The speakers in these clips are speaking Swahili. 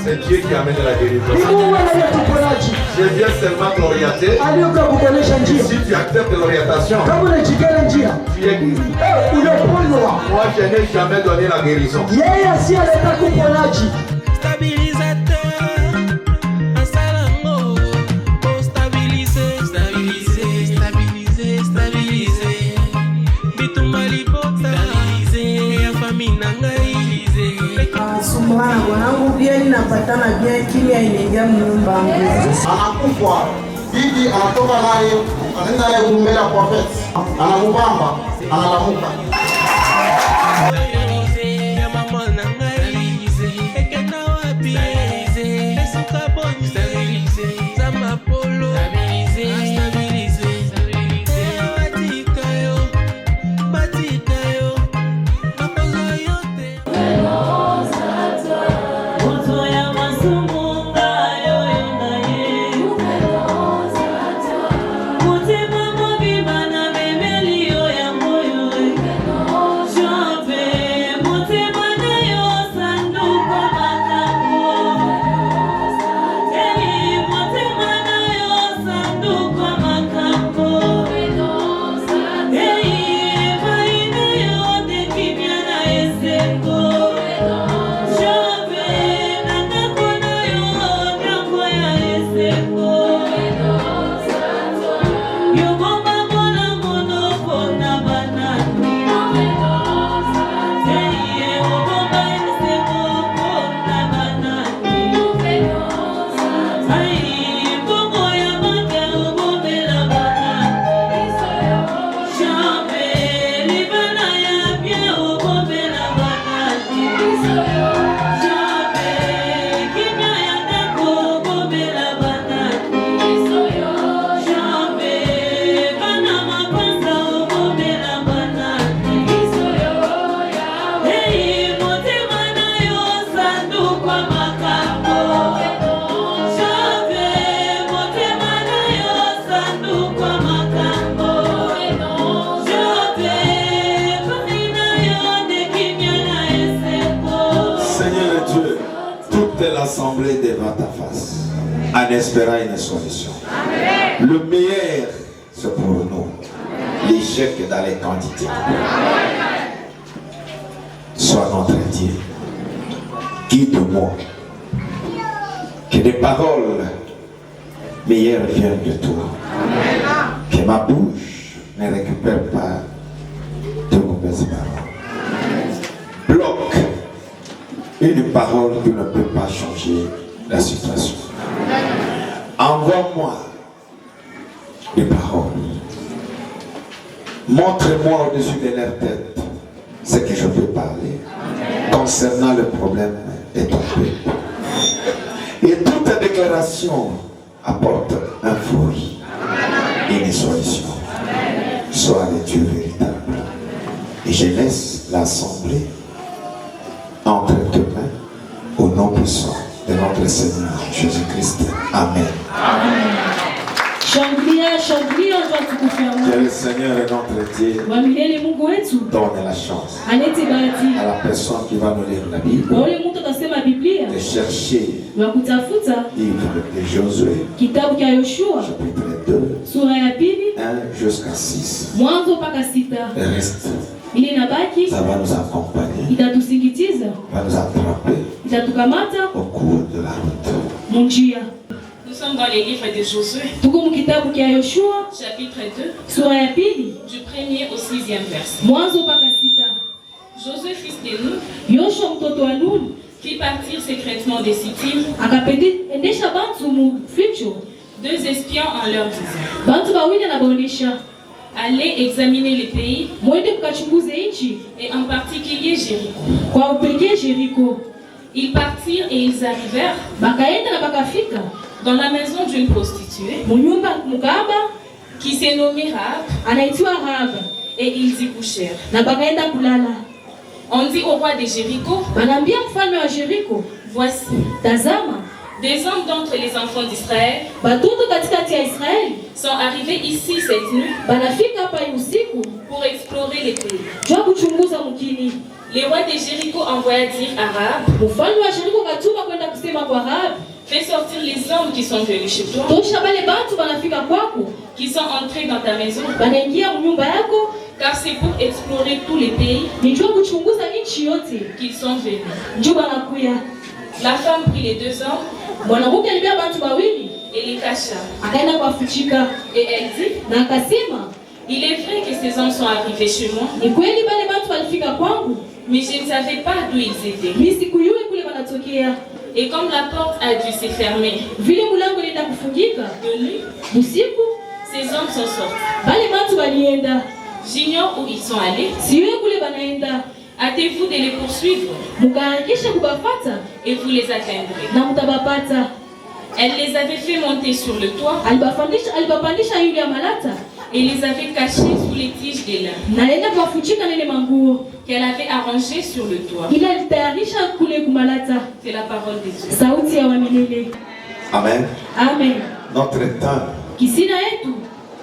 C'est Dieu qui amène la guérison. Je viens seulement t'orienter. Si tu acceptes l'orientation, tu es guéri. Moi, je n'ai jamais donné la guérison. Anakufa bibi anatoka naye anaenda naye kumbele prophet anamubamba analamuka. L'assemblée devant ta face en espérant une solution. Amen. Le meilleur c'est pour nous. L'échec dans les quantités. Amen. Sois notre Dieu. Guide-moi. Que des paroles meilleures viennent de toi. Amen. Que ma bouche ne récupère pas de mauvaises paroles. Bloque une parole qui ne peut pas changer la situation. Envoie-moi des paroles. Montre-moi au-dessus de leur tête ce que je peux parler concernant le problème de ton peuple. Et toute déclaration apporte un fruit et une solution. Sois le Dieu véritable. Et je laisse l'assemblée entre tes mains, au nom puissant de notre Seigneur Jésus-Christ. Amen. Amen. Que le Seigneur est notre Dieu. Donne la chance à la personne qui va nous lire la Bible de chercher le livre de Josué, chapitre 2, 1 jusqu'à 6. Le reste, ça va nous accompagner, va nous attraper au cours de la route. Nous sommes dans les livres de Josué, chapitre 2, du 1er au 6e verset. Josué, fils de Nun, fit partir secrètement des Sittim 2 espions en leur disant: allez examiner les pays, et en particulier Jéricho. Ils partirent et ils arrivèrent dans la maison d'une prostituée munyumba mukaba qui s'est nommée Rahab, anaitwa Rahab, et ils y couchèrent. na bakaenda kulala. On dit au roi de Jéricho, Banambia mfalme wa Jericho, voici, tazama, des hommes d'entre les enfants d'Israël batoto katikati ya Israeli sont arrivés ici cette nuit banafika hapa usiku pour explorer les pays. jua kuchunguza mkini. Les rois de Jéricho envoya dire à Rahab, Mfalme wa Jericho katuma kwenda kusema kwa Rahab, fais sortir les hommes qui sont venus chez toi, tosha bale batu banafika kwako, qui sont entrés dans ta maison, banaingia mnyumba yako, car c'est pour explorer tous les pays nijua kuchunguza nchi yote, qu'ils sont venus. njoo banakuya. La femme prit les deux hommes Mwanamke alibeba batu bawili et les cacha. akaenda kuwafichika, Et elle dit, na akasema, il est vrai que ces hommes sont arrivés chez moi, ni kweli bale batu walifika kwangu, mais je ne savais pas d'où ils étaient. mimi sikuyue kule wanatokea. Et comme la porte a dû se fermer Vile mulango ilienda kufungika de nuit, usiku, ces hommes sont sortis. bale batu walienda, J'ignore où ils sont allés. siwe kule banaenda. Hâtez-vous de les poursuivre Mukaharakisha kubafata et vous les atteindrez. na mutabapata. Elle les avait fait monter sur le toit Alibapandisha yule ya malata et les avait cachés sous les tiges des lins na alienda kuwafichika nene manguo, qu'elle avait arrangées sur le toit. ila alitayarisha kule kumalata. C'est la parole de Dieu. Sauti ya wamilele. Amen. Amen. Notre temps, Kisina yetu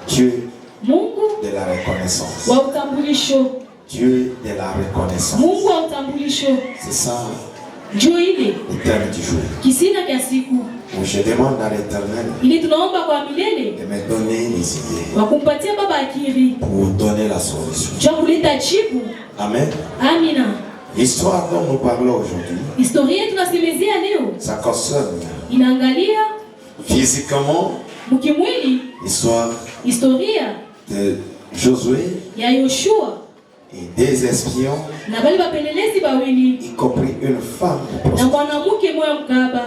Dieu Mungu de la reconnaissance. wa utambulisho, Dieu de la reconnaissance. Mungu wa utambulisho, C'est ça ndio ile le terme du jour. kisina kya siku. Où je demande à l'Éternel Ili tunaomba kwa milele de me donner les idées wa kumpatia baba akiri pour donner la solution. cha kuleta jibu. Amen. Amina. L'histoire dont nous parlons aujourd'hui, Historia tunasemezea leo ça concerne inaangalia physiquement mkimwili l'histoire historia de Josué ya Yoshua et des espions, na bali bapelelezi bawili y compris une femme. na mwanamke moya mkaba.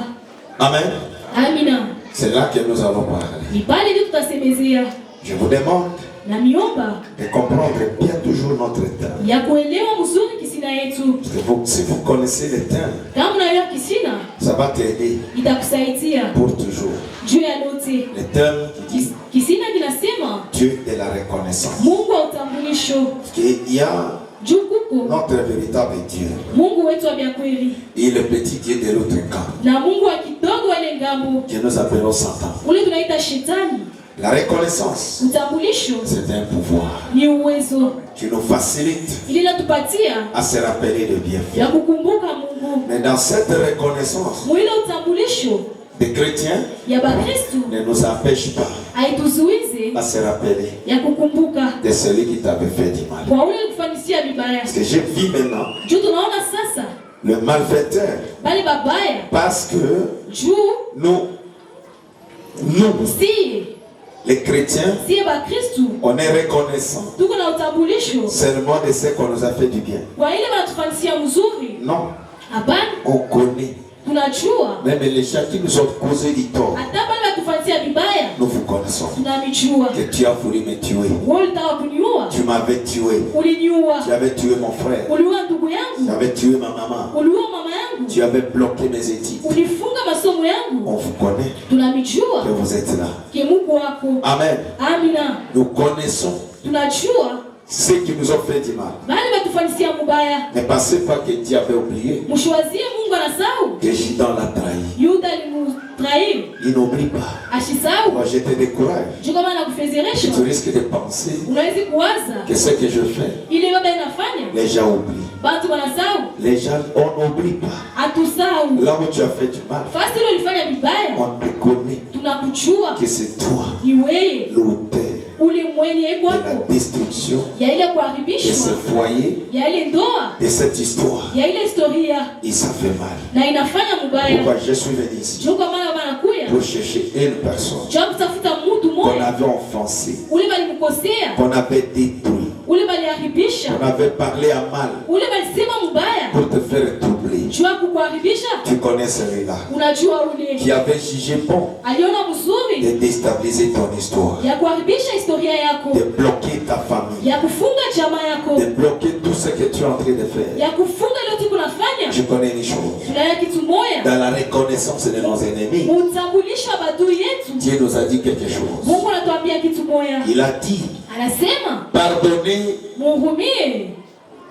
Amen. Amina. C'est là que nous allons parler. Ni pale ndio tutasemezea, Je vous demande na miomba de comprendre bien toujours notre terme. ya kuelewa mzuri kisina yetu. Parce que si vous connaissez le terme, Kama unaelewa kisina ça va t'aider itakusaidia pour toujours. juu ya lote. Le terme qui dit Kisina kinasema Dieu de la reconnaissance. Mungu wa utambulisho. Parce qu'il y a Juu kuko notre véritable Dieu Mungu wetu wa kweli et le petit Dieu de l'autre camp, na Mungu wa kidogo ile ngambo que nous appelons Satan. ule tunaita shetani. La reconnaissance, Utambulisho c'est un pouvoir ni uwezo qui nous facilite ili natupatia à se rappeler de bienfaits. ya kukumbuka Mungu. Mais dans cette reconnaissance, Mwile utambulisho les chrétiens ya Bakristu ne nous empêchent pas haituzuize à se rappeler ya kukumbuka de celui qui t'avait fait du mal. kwa ule kufanisia vibaya. Parce que je vis maintenant Juu tunaona sasa le malfaiteur bali babaya parce que juu nous, si les chrétiens, si Bakristu on est reconnaissant tuko na utambulisho seulement de ce qu'on nous a fait du bien. kwa ile wanatufanisia mzuri. Non, Hapana, on connaît. tunajua Même les gens qui nous ont causé du tort, hata bali wanatufanisia vibaya nous vous connaissons. tunamijua. Que tu as voulu me tuer. Wewe ulitaka kuniua, Tu m'avais tué. uliniua. Tu avais tué mon frère. Uliua ndugu Tu yangu, avais tué ma maman. uliua mama yangu, Tu avais bloqué mes études. ulifunga masomo yangu. On vous connaît Tunamijua que vous êtes là. ke Mungu wako. Amen. Amina. Nous connaissons Tunajua ceux qui nous ont fait du mal. bali watufanisia mubaya. Ne pensez pas que Dieu avait oublié Mshwazie Mungu anasahau. que Gideon l'a trahi. Yuda alimutrahi, Il n'oublie pas. ashisahau. Moi, je te décourage. Juu kama Tu anakufezeresha, risques de penser unawezi kuwaza que ce que je fais, ile baba inafanya les gens oublient. batu wanasahau. Les gens, on n'oublie pas. Hatusahau Là où tu as fait du mal, fasi ile ulifanya vibaya, on te connaît tunakujua que c'est toi ni wewe l'auteur ule mwenye de la kwako destruction ya ile de kuharibishwa ce foyer, ya ile ndoa de cette histoire. ya ile historia Et ça fait mal. na inafanya mubaya. Pourquoi je suis venu ici? Juu kwa maana wanakuya Pour chercher une personne juu kutafuta mtu qu'on mmoja avait offensé, ule balimkosea, qu'on avait détruit, ule baliharibisha, qu'on avait parlé à mal ule balisema mubaya pour te faire troubler. juu ya kukuharibisha. Tu connais celui-là Unajua ule qui avait jugé bon aliona mzuri de déstabiliser ton histoire, ya kuharibisha historia yako, de bloquer ta famille, ya kufunga jamaa yako, de bloquer tout ce que tu es en train de faire. ya kufunga ile kitu unafanya. Je connais une chose. tunaya kitu moya dans la reconnaissance de nos ennemis. utambulisho wa badui yetu. Dieu nous a dit quelque chose. Mungu anatuambia kitu moya, Il a dit, anasema pardonnez. muhurumie.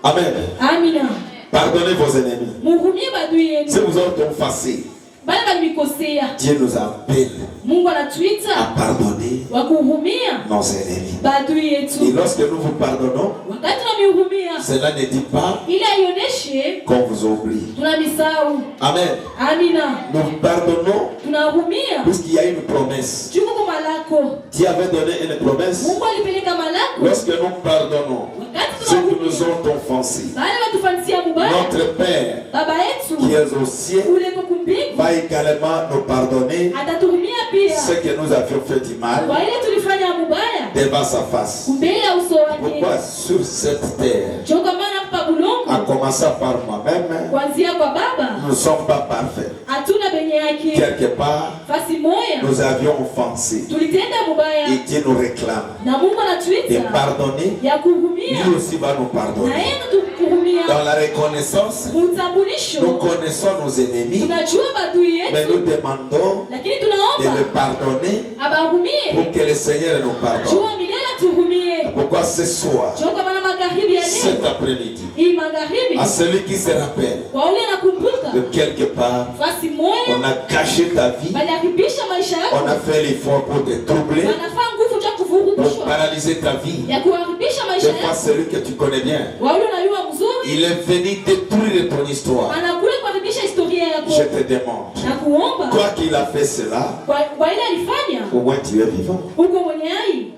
Amen. Amina. Pardonnez vos ennemis. Muhurumie badui Si yetu, vous êtes offensés, bali balimikosea. Dieu nous appelle Mungu à anatuita pardonner wa kuhurumia nos ennemis. badui Et yetu. lorsque nous vous pardonnons, Wakati tunamhurumia, cela ne dit pas ili aioneshe qu'on vous oublie. tunamisahau. Amen. Amina. Nous vous pardonnons Tunahurumia puisqu'il y a une promesse. juko kwa malako. Dieu avait donné une promesse. Mungu alipeleka malako. Lorsque nous pardonnons Wakati ceux qui nous tunahurumia ont offensés, bali watufanisia mubaya, notre Père baba yetu qui est au ciel ule kukumbingu va également nous pardonner atatuhurumia pia ce que nous avions fait du mal kwa ile tulifanya mubaya devant sa face. mbele ya uso wake. Pourquoi sur cette terre, Choka maana hapa en bulongo commençant par moi-même, kuanzia kwa baba nous ne sommes pas parfaits. hatuna benye yake. Quelque part, Fasi moya nous avions offensé. tulitenda mubaya Et Dieu nous réclame na Mungu de anatuita pardonner. ya kuhurumia, Lui aussi va nous na pardonner. yeye tukuhurumia. Dans la reconnaissance, Utambulisho nous connaissons nos ennemis, tunajua badui mais nous yetu, demandons lakini de tunaomba le pardonner abahurumie pour que le Seigneur nous pardonne. jua milele tuhurumie. Pourquoi ce soir, Choka maana magharibi ya cet leo après-midi, hii magharibi à celui qui se rappelle kwa ule anakumbuka de quelque part, fasi moya on a caché ta vie, baliharibisha maisha on a yako, fait l'effort pour te troubler, wanafaa nguvu cha pour kuvurugishwa paralyser ta vie. ya kuharibisha maisha Des fois, yako. celui que tu connais bien, Wa ule unayua mzuri il est venu détruire ton histoire. anakule kuharibisha historia yako. Je te demande, Na kuomba toi qu'il a fait cela, kwa ile alifanya au moins tu es vivant. huko mwenye hai.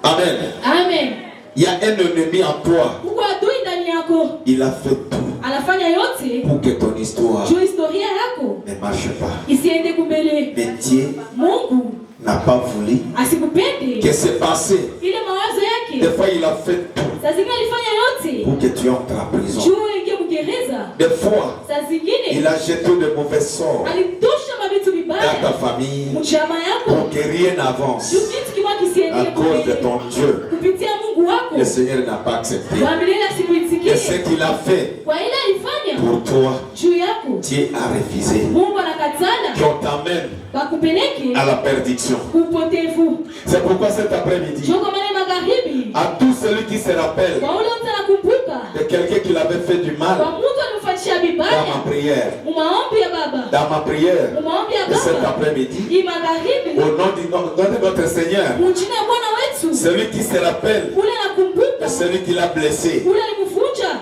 Amen. Amen. Il y a un ennemi en toi. Huko adui ndani yako Il a fait tout anafanya yote pour que ton histoire juu historia yako ne marche pas. isiende kumbele. Mais Dieu Mungu n'a pas voulu asikupende que c'est passé. ile mawazo Des yake. fois, il a fait tout Saa zingine alifanya yote pour que tu entres en prison. juu ingie mgereza. Des fois, Saa zingine il a jeté de mauvais sorts alitosha mavitu dans vibaya ta famille mchama yako pour que rien n'avance juu kitu kimoja à kisiende cause de kumbele ton Dieu. kupitia Mungu wako. Le Seigneur n'a pas accepté. Wa milele Et ce asikuitikie qu'il a fait kwa ile alifanya pour toi, juu yako. Dieu a refusé. Mungu anakatala Qu'on t'amène bakupeleke à la perdition. upotevu. C'est pourquoi cet après-midi, Joko maana magharibi à tout celui qui se rappelle kwa ule mtu anakumbuka de quelqu'un qui l'avait fait du mal, kwa mtu alimfanyisha dans ma vibaya, prière, umaombi ya baba, dans ma prière umaombi ya de cet baba après-midi, hii magharibi, au nom de notre Seigneur, mjina ya Bwana wetu, celui qui se rappelle ule anakumbuka, de celui qui l'a blessé ule alimvunja,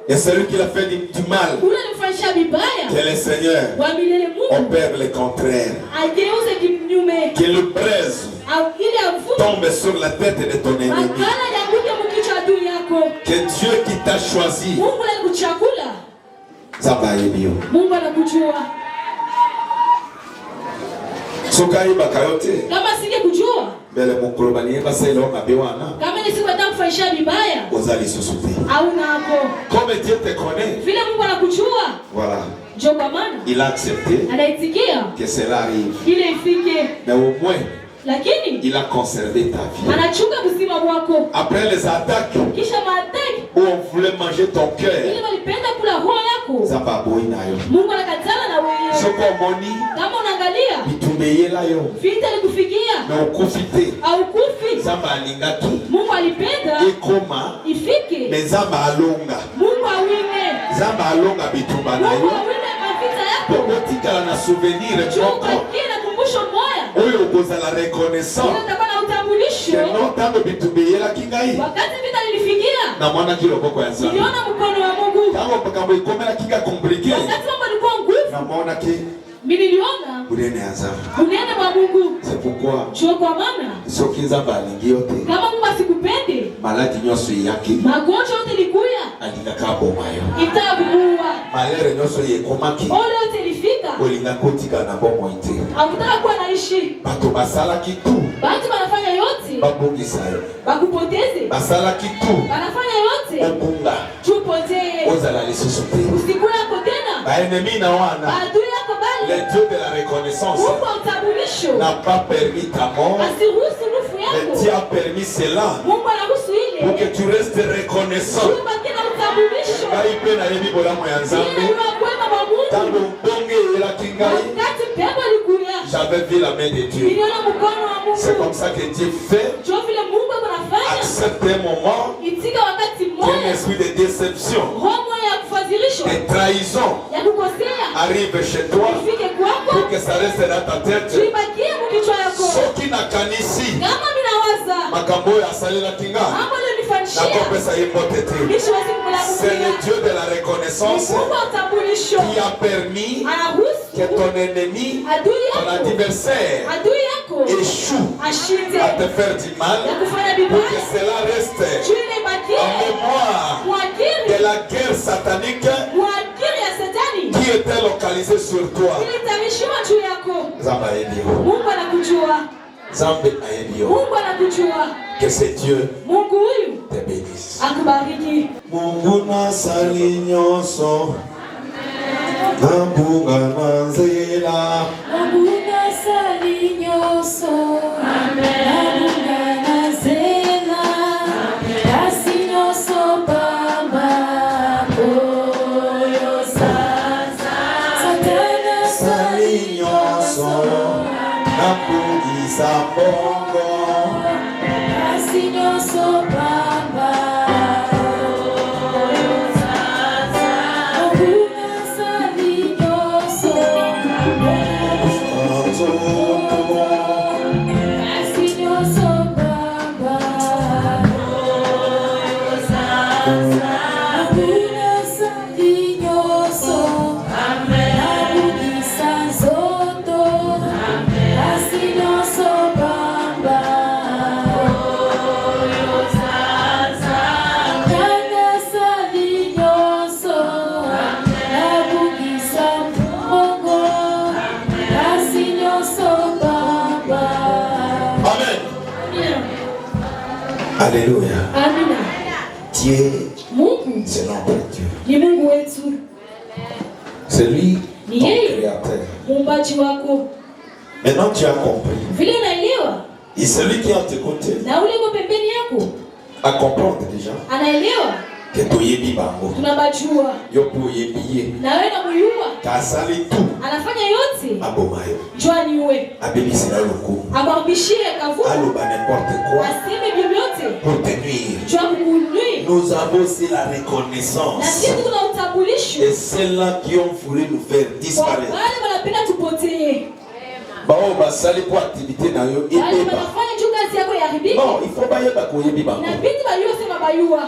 et celui qui l'a fait du mal, ule alimfanyisha vibaya, que le Seigneur wa milele Mungu opère le contraire, ageuze kinyume, que le braise ili avunje tombe sur la tête de ton ennemi, makala ya kuja mkichwa adui yako. que Dieu qui t'a choisi, Mungu alikuchagula, Zabaebio, Mungu anakujua. Sokai Bakayote, Kama singekujua, Bele Mukurubani, Baselo, Mabewana, kama nisingeweza kufanyisha vibaya Ozali Sosuti. au nako Comme Dieu te connaît, vile Mungu anakujua, voilà, ndio kwa maana il a accepté anaitikia que cela arrive. ile ifike, Mais au moins, lakini il a conservé ta vie. anachunga mzima wako. Après les attaques Kisha maataki où on voulait manger ton cœur, ile walipenda kula roho yako, Zababoinayo. Mungu anakatana na wewe. Soko moni, Kama unaangalia bitumeyela yo, vita ilikufikia mais ukufite. au kufi, Zamba alingaki, Mungu alipenda ekoma, ifike, mais Zamba alonga. Mungu awine, Zamba alonga bitumba na Mungu yo. awine mavita yako. Pokotika na souvenir Chunga koko. kile kumbusho moya, Oyo okoza la reconnaissance. utakuwa na utambulisho. Que non tango bitumeyela kingai. Wakati vita lilifikia, Na mwana kiloboko ya Zamba. niliona mkono wa Mungu. Tango pakambo ikomela kinga compliqué. Wakati mambo yalikuwa nguvu, Na mwana ki mimi niliona unene ya Zamba. unene wa Mungu. C'est pourquoi Sio kwa maana soki Zamba alingi yote. kama Mungu asikupende, Maladi nyonso yaki. magonjwa yote likuya Alingaka bomayo. itakuua. Malere nyonso yekomaki. Ole yote ilifika, Olinga kotika na bomo ite. hakutaka kuwa naishi. Bato basalaki tu. Watu wanafanya yote Babongisa yo. wakupoteze, Basalaki tu. wanafanya yote Okunga. tupotee. Ozala lisusu te. Usikule yako tena, Baenemi na wana. adui yako Le bali Dieu de la reconnaissance Mungu wa utambulisho n'a pas permis ta mort, asiruhusu nufu mais Dieu yako. a permis cela Mungu anaruhusu pour que ile tu restes reconnaissant. chumba kina utambulisho Ngai pe na yebi bolamu ya ile Nzambe. ni kwema wa Mungu. Quand le bonge et la kingai, wakati pepo likuya j'avais vu la main de Dieu. niliona mkono wa Mungu. C'est comme ça que Dieu fait. Ndio vile Mungu anafanya. Accepte un moment Itika wakati qu'un mmoja esprit de déception, roho ya kufadhilishwa de trahison ya kukosea arrive chez toi ifike kwako pour que ça reste dans ta tête. tuibakie mkichwa yako. Soki nakanisi Kama minawaza makambo ya salela kinga mambo nilifanyishia nakopesa ye mbote te. nisiwezi C'est le kumlamulia. Dieu de la reconnaissance Mungu wa utambulisho qui a permis anaruhusu que ton ennemi, adui ton yako adversaire échoue ashinde à te faire du mal ya kufanya pour que vibaya cela reste chini ibakie en mémoire mwakiri de la guerre satanique mwakiri ya Satani qui était localisée sur toi. ilitamishiwa juu yako. Zamba Elio. Mungu anakujua, Zambe Elio. Mungu anakujua. Que ce Dieu Mungu huyu te bénisse. akubariki. Mungu nasali nyoso nambunga na nzela. Mungu nasali nyoso nambunga na nzela kasi nyoso baba koyo sasa Satana Sali nyoso nambungisa bongo. kasi nyoso baba koyo sasa Mungu nasali nyoso kasi nyoso baba koyo sasa Mungu nasali nyoso nabugisa nzoto kasi nyoso baba koyo sasa kanasali nyoso nabugisa mbongo kasi nyoso baba. Amen. Alléluia. Amina. Dieu, Mungu c'est notre Dieu. ni Mungu wetu, C'est lui, Ni ton yeye. créateur. muumbaji wako. Maintenant tu as compris. Vile unaelewa Et celui qui est à tes côtés na ule uko pembeni yako à comprendre déjà anaelewa, que tu yebi bango. tunabajua Yo pour yebiye. na wewe namuyua, Kasali tout. anafanya yote Abomayo. jua niwe Abeli sera loko. akwambishie kavuka Aloba n'importe quoi aseme vyovyote pour te nuire. jua kukunui, Nous avons aussi la na reconnaissance. sisi tuna utambulisho Et ceux-là qui ont voulu nous faire kwa disparaître. wale wanapenda tupotee, Bao basali pour activité na yo wale ebeba. wanafanya juu kazi yako yaharibike. Non, il faut pas yeba ko yebi bango. Inabidi bayue sema bayua,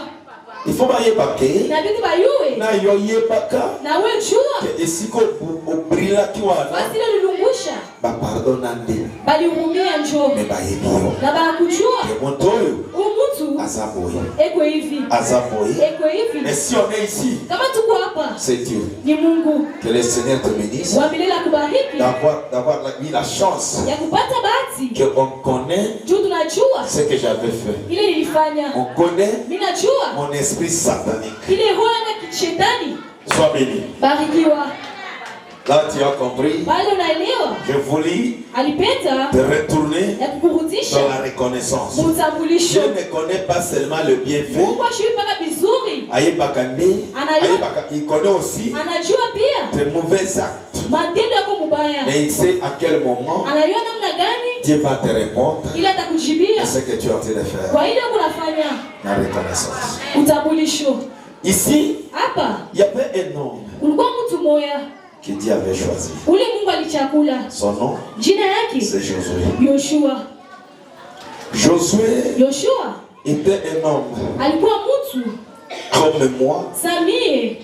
Il faut pas yeba ke. inabidi bayue Na yo yebaka. na we jua Que esiko obrila ki wana. basi ile lilungusha Ba pardonande. balihurumia njoo Me ba yebi yo. na bakujua Que mon toyo. umutu Azaboye. eko hivi Azaboye. eko hivi. Mais si on est ici, Kama tuko hapa c'est Dieu. ni Mungu Que le Seigneur te bénisse. wa milele akubariki D'avoir eu la chance ya kupata bahati qu'on connaît juu tunajua ce que j'avais fait. ile nilifanya. On connaît Mimi najua mon esprit satanique. ile roho ya kishetani. Sois béni. Barikiwa Là, tu as compris. pale, unaelewa Je voulais alipenda te retourner ya kukurudisha dans la reconnaissance. Dieu utambulisho. ne connaît pas seulement le bienfait. Mungu ashui mpaka vizuri, Il connaît aussi anajua pia tes mauvais actes. matendo yako mubaya, Et il sait à quel moment anajua namna gani Dieu va te répondre ili atakujibia à ce que tu es en train de faire. kwa ile kunafanya La reconnaissance. utambulisho. Ici, Hapa il y avait un homme kulikuwa mtu moya que Dieu avait choisi. ule Mungu alichakula, Son nom, jina yake c'est Josué. Yoshua. Josué Yoshua était un homme alikuwa mtu comme moi, samie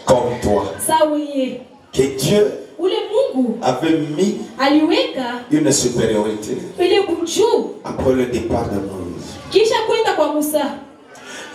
comme toi. sawiye, Que Dieu ule Mungu avait mis aliweka une supériorité ile juu après le départ de Moïse. kisha kwenda kwa Musa.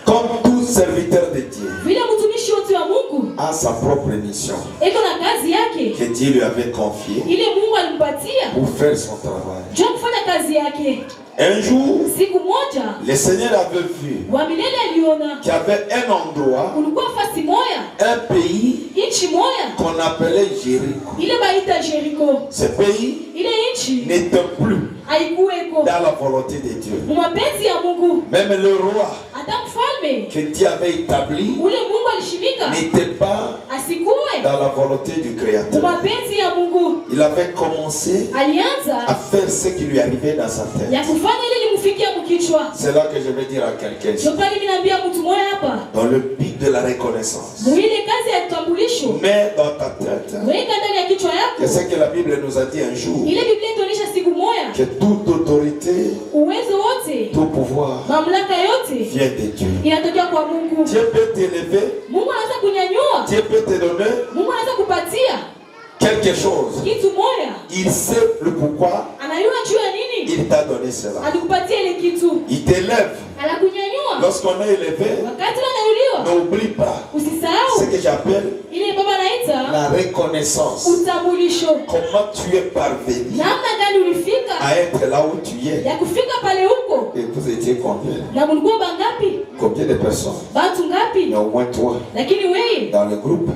Comme tout serviteur de Dieu Vile mtumishi wote wa Mungu a sa propre mission eko na kazi yake que Dieu lui avait confiée ile Mungu alimpatia pour faire son travail. juu ya kufanya kazi yake. Un jour, Siku moja le Seigneur avait vu wa milele aliona qu'il y avait un endroit, kulikuwa fasi moya, un pays nchi moya qu'on appelait Jéricho. ile baita Jericho. Ce pays Ile nchi n'était plus haikuweko dans la volonté de Dieu. mu mapenzi ya Mungu, Même le roi hata que Dieu avait établi n'était pas dans la volonté du Créateur. Il avait commencé à faire ce qui lui arrivait dans sa tête. C'est là que je vais dire à quelqu'un, dans le but de la reconnaissance, mais dans ta tête, c'est ce que la Bible nous a dit un jour, que toute autorité, tout pouvoir vient de Dieu. Dieu peut t'élever, Dieu peut te donner quelque chose. Il sait le pourquoi il t'a donné cela. Il t'élève. Lorsqu'on est élevé, n'oublie pas ce que j'appelle la reconnaissance. Comment tu es parvenu à être là où tu es. Et vous étiez combien? Combien de personnes? Mais au moins toi, dans le groupe,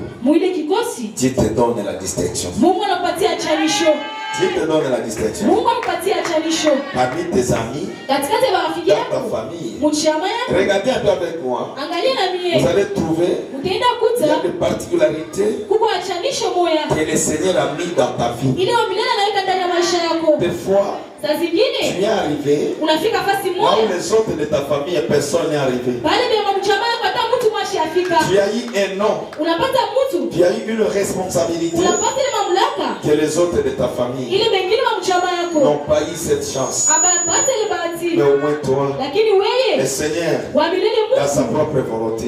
Dieu te donne la distinction. Dieu te donne la distinction. Parmi tes amis, dans ta famille. Regardez un peu avec moi. Vous allez trouver il y a des particularités que le Seigneur a mis dans ta vie. Des fois, tu es arrivé là où les autres de ta famille et personne n'est arrivé. Tu as eu un nom. Tu as eu une responsabilité que les autres de ta famille n'ont pas eu cette chance. Mais au moins toi, le Seigneur, dans sa propre volonté,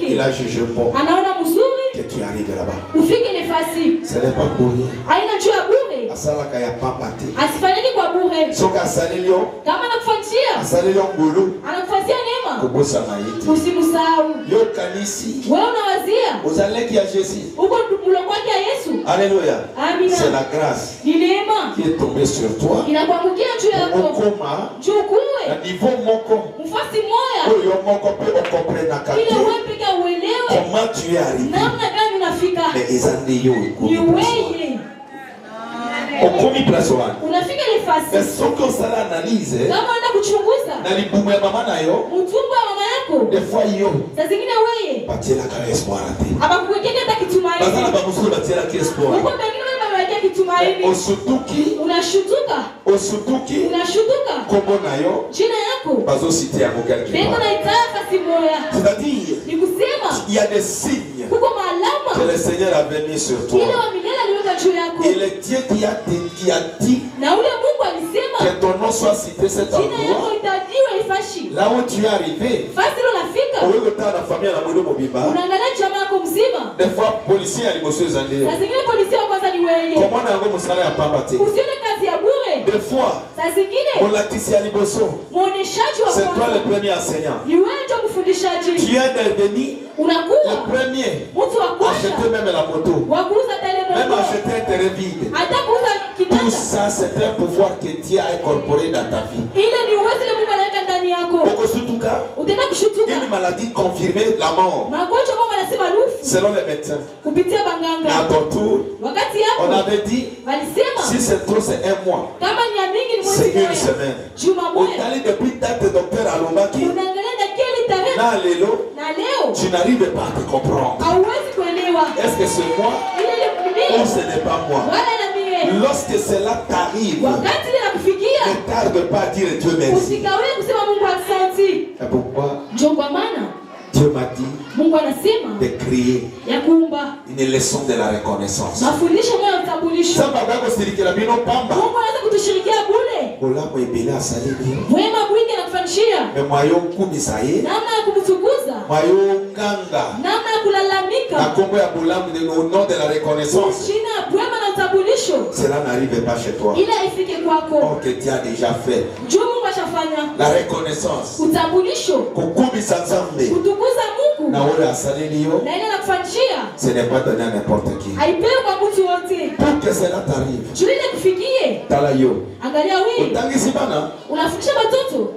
il a jugé bon que tu arrives là-bas. Ce n'est pas pour rien. Asalaka ya papate. Soka asalelio. Asalelio ngulu. Kubosa na yiti. Yo kanisi. Ozaleki ya Jésus. Alléluia. C'est la grâce qui est tombée sur toi. Okoma. À niveau moko. Oyo moko pe okomprena kate. Comment tu es arrivé? Mais ils ont dit yo. Okomi place wana. Unafika ile fasi. Mais soko sala analyse. Kama unaenda kuchunguza. Na libumu ya mama nayo. Mtumba wa mama yako. Des fois yo. Saa zingine wewe. Patiela kama espoir ate. Abakuwekea hata kitumaini. Bazana ba musulu patiela kama espoir. Uko pengine wewe bamewekea kitumaini. Osutuki. Unashutuka. Osutuki. Unashutuka. Kombo nayo. Jina yako. Bazo citer yako quelque part. Beko na itaka si moya. C'est-à-dire. Ni kusema. Il y a des signes. Kuko maalama. Que le Seigneur a mis sur toi. Ile wa milele aliweka juu yako. Et le Dieu qui a dit. Na ule Mungu alisema. Que ton nom soit cité cet endroit. Jina yako itadiwa ifashi. Là où tu es arrivé. Fasi lo nafika. La famille na mudo mobimba. Unaangalia jamaa yako mzima. Des fois policier aliboso ezande. Saa zingine polisi wa kwanza ni wewe. Comment na ngo musala ya pamba te. Usione kazi ya bure. Des fois. Saa zingine. Olatisi aliboso. Muoneshaji wa kwanza. C'est toi le premier enseignant. Ni wewe ndio mfundishaji. Tu es devenu unakuwa le premier. Mtu wa kwanza. Acheter même la moto. Wa kuuza tele moto. Même acheter un terrain vide. Hata kuuza kitanda. Tout ça c'est un pouvoir que Dieu a incorporé dans ta vie. Ile ni uwezo ile Mungu anaweka ndani yako. Okosutuka. Utaenda kushutuka. Une maladie confirmée la mort. Magonjwa kama wanasema lufu. Selon les médecins. Kupitia banganga. À ton tour. Wakati yako. On avait dit. Walisema. Si c'est trop c'est un mois. Kama ni mingi ni mwezi c'est une semaine. Juma moja. On allait depuis date docteur Alobaki. Unaangalia dakika tarehe. Na lelo. Na leo. Tu n'arrives pas à te comprendre. Hauwezi kuelewa. Est-ce que c'est moi? Ou ce n'est pas moi? Wala na mie. Lorsque cela t'arrive. Wakati linakufikia. Ne tarde pas à dire Dieu merci. Usikawie kusema Mungu asante. Et pourquoi? Ndio kwa maana Dieu m'a dit Mungu anasema de créer ya kuumba une leçon de la reconnaissance. mafundisho moyo utambulisho. Samba bako sirikira bino pamba. Mungu anaweza kutushirikia bure. Ola mo ebele asaleli. Wema mwingi anakufanyishia. Mais mwayo kumisa ye. Namna ya kumtukuza. Mwayo nganga. Namna ya kulalamika. Na kombo ya bulamu au nom de la reconnaissance. Jina wema na utambulisho. Cela n'arrive pas chez toi. Ila ifike kwako. Oh que Dieu a déjà fait. Juu Mungu ashafanya. La reconnaissance. Utambulisho. Kukumisa nzambe. Kutukuza Mungu. Na wale asaleli yo. Na ile anakufanyishia. Ce n'est pas donné à n'importe qui. Haipewi kwa mtu wote. Pour que cela t'arrive. Juu ile kufikie. Tala yo. Angalia wewe. Utangisi bana. Unafundisha watoto.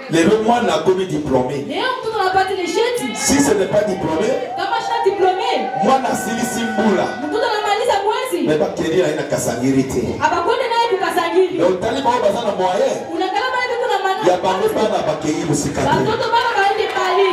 Lelo mwana akomi diplômé. Leo mtoto anapata ile cheti. Si ce n'est pas diplômé. Kama sha diplômé. Mwana silisi mbula. Mtoto anamaliza mwezi. Mais pas kelila ina kasangiri te. Abakwende naye kukasangiri. Na utali bao bazana moyen. Unakala bale kuna maana. Ya bango bana bakei busikate. Watoto baba baende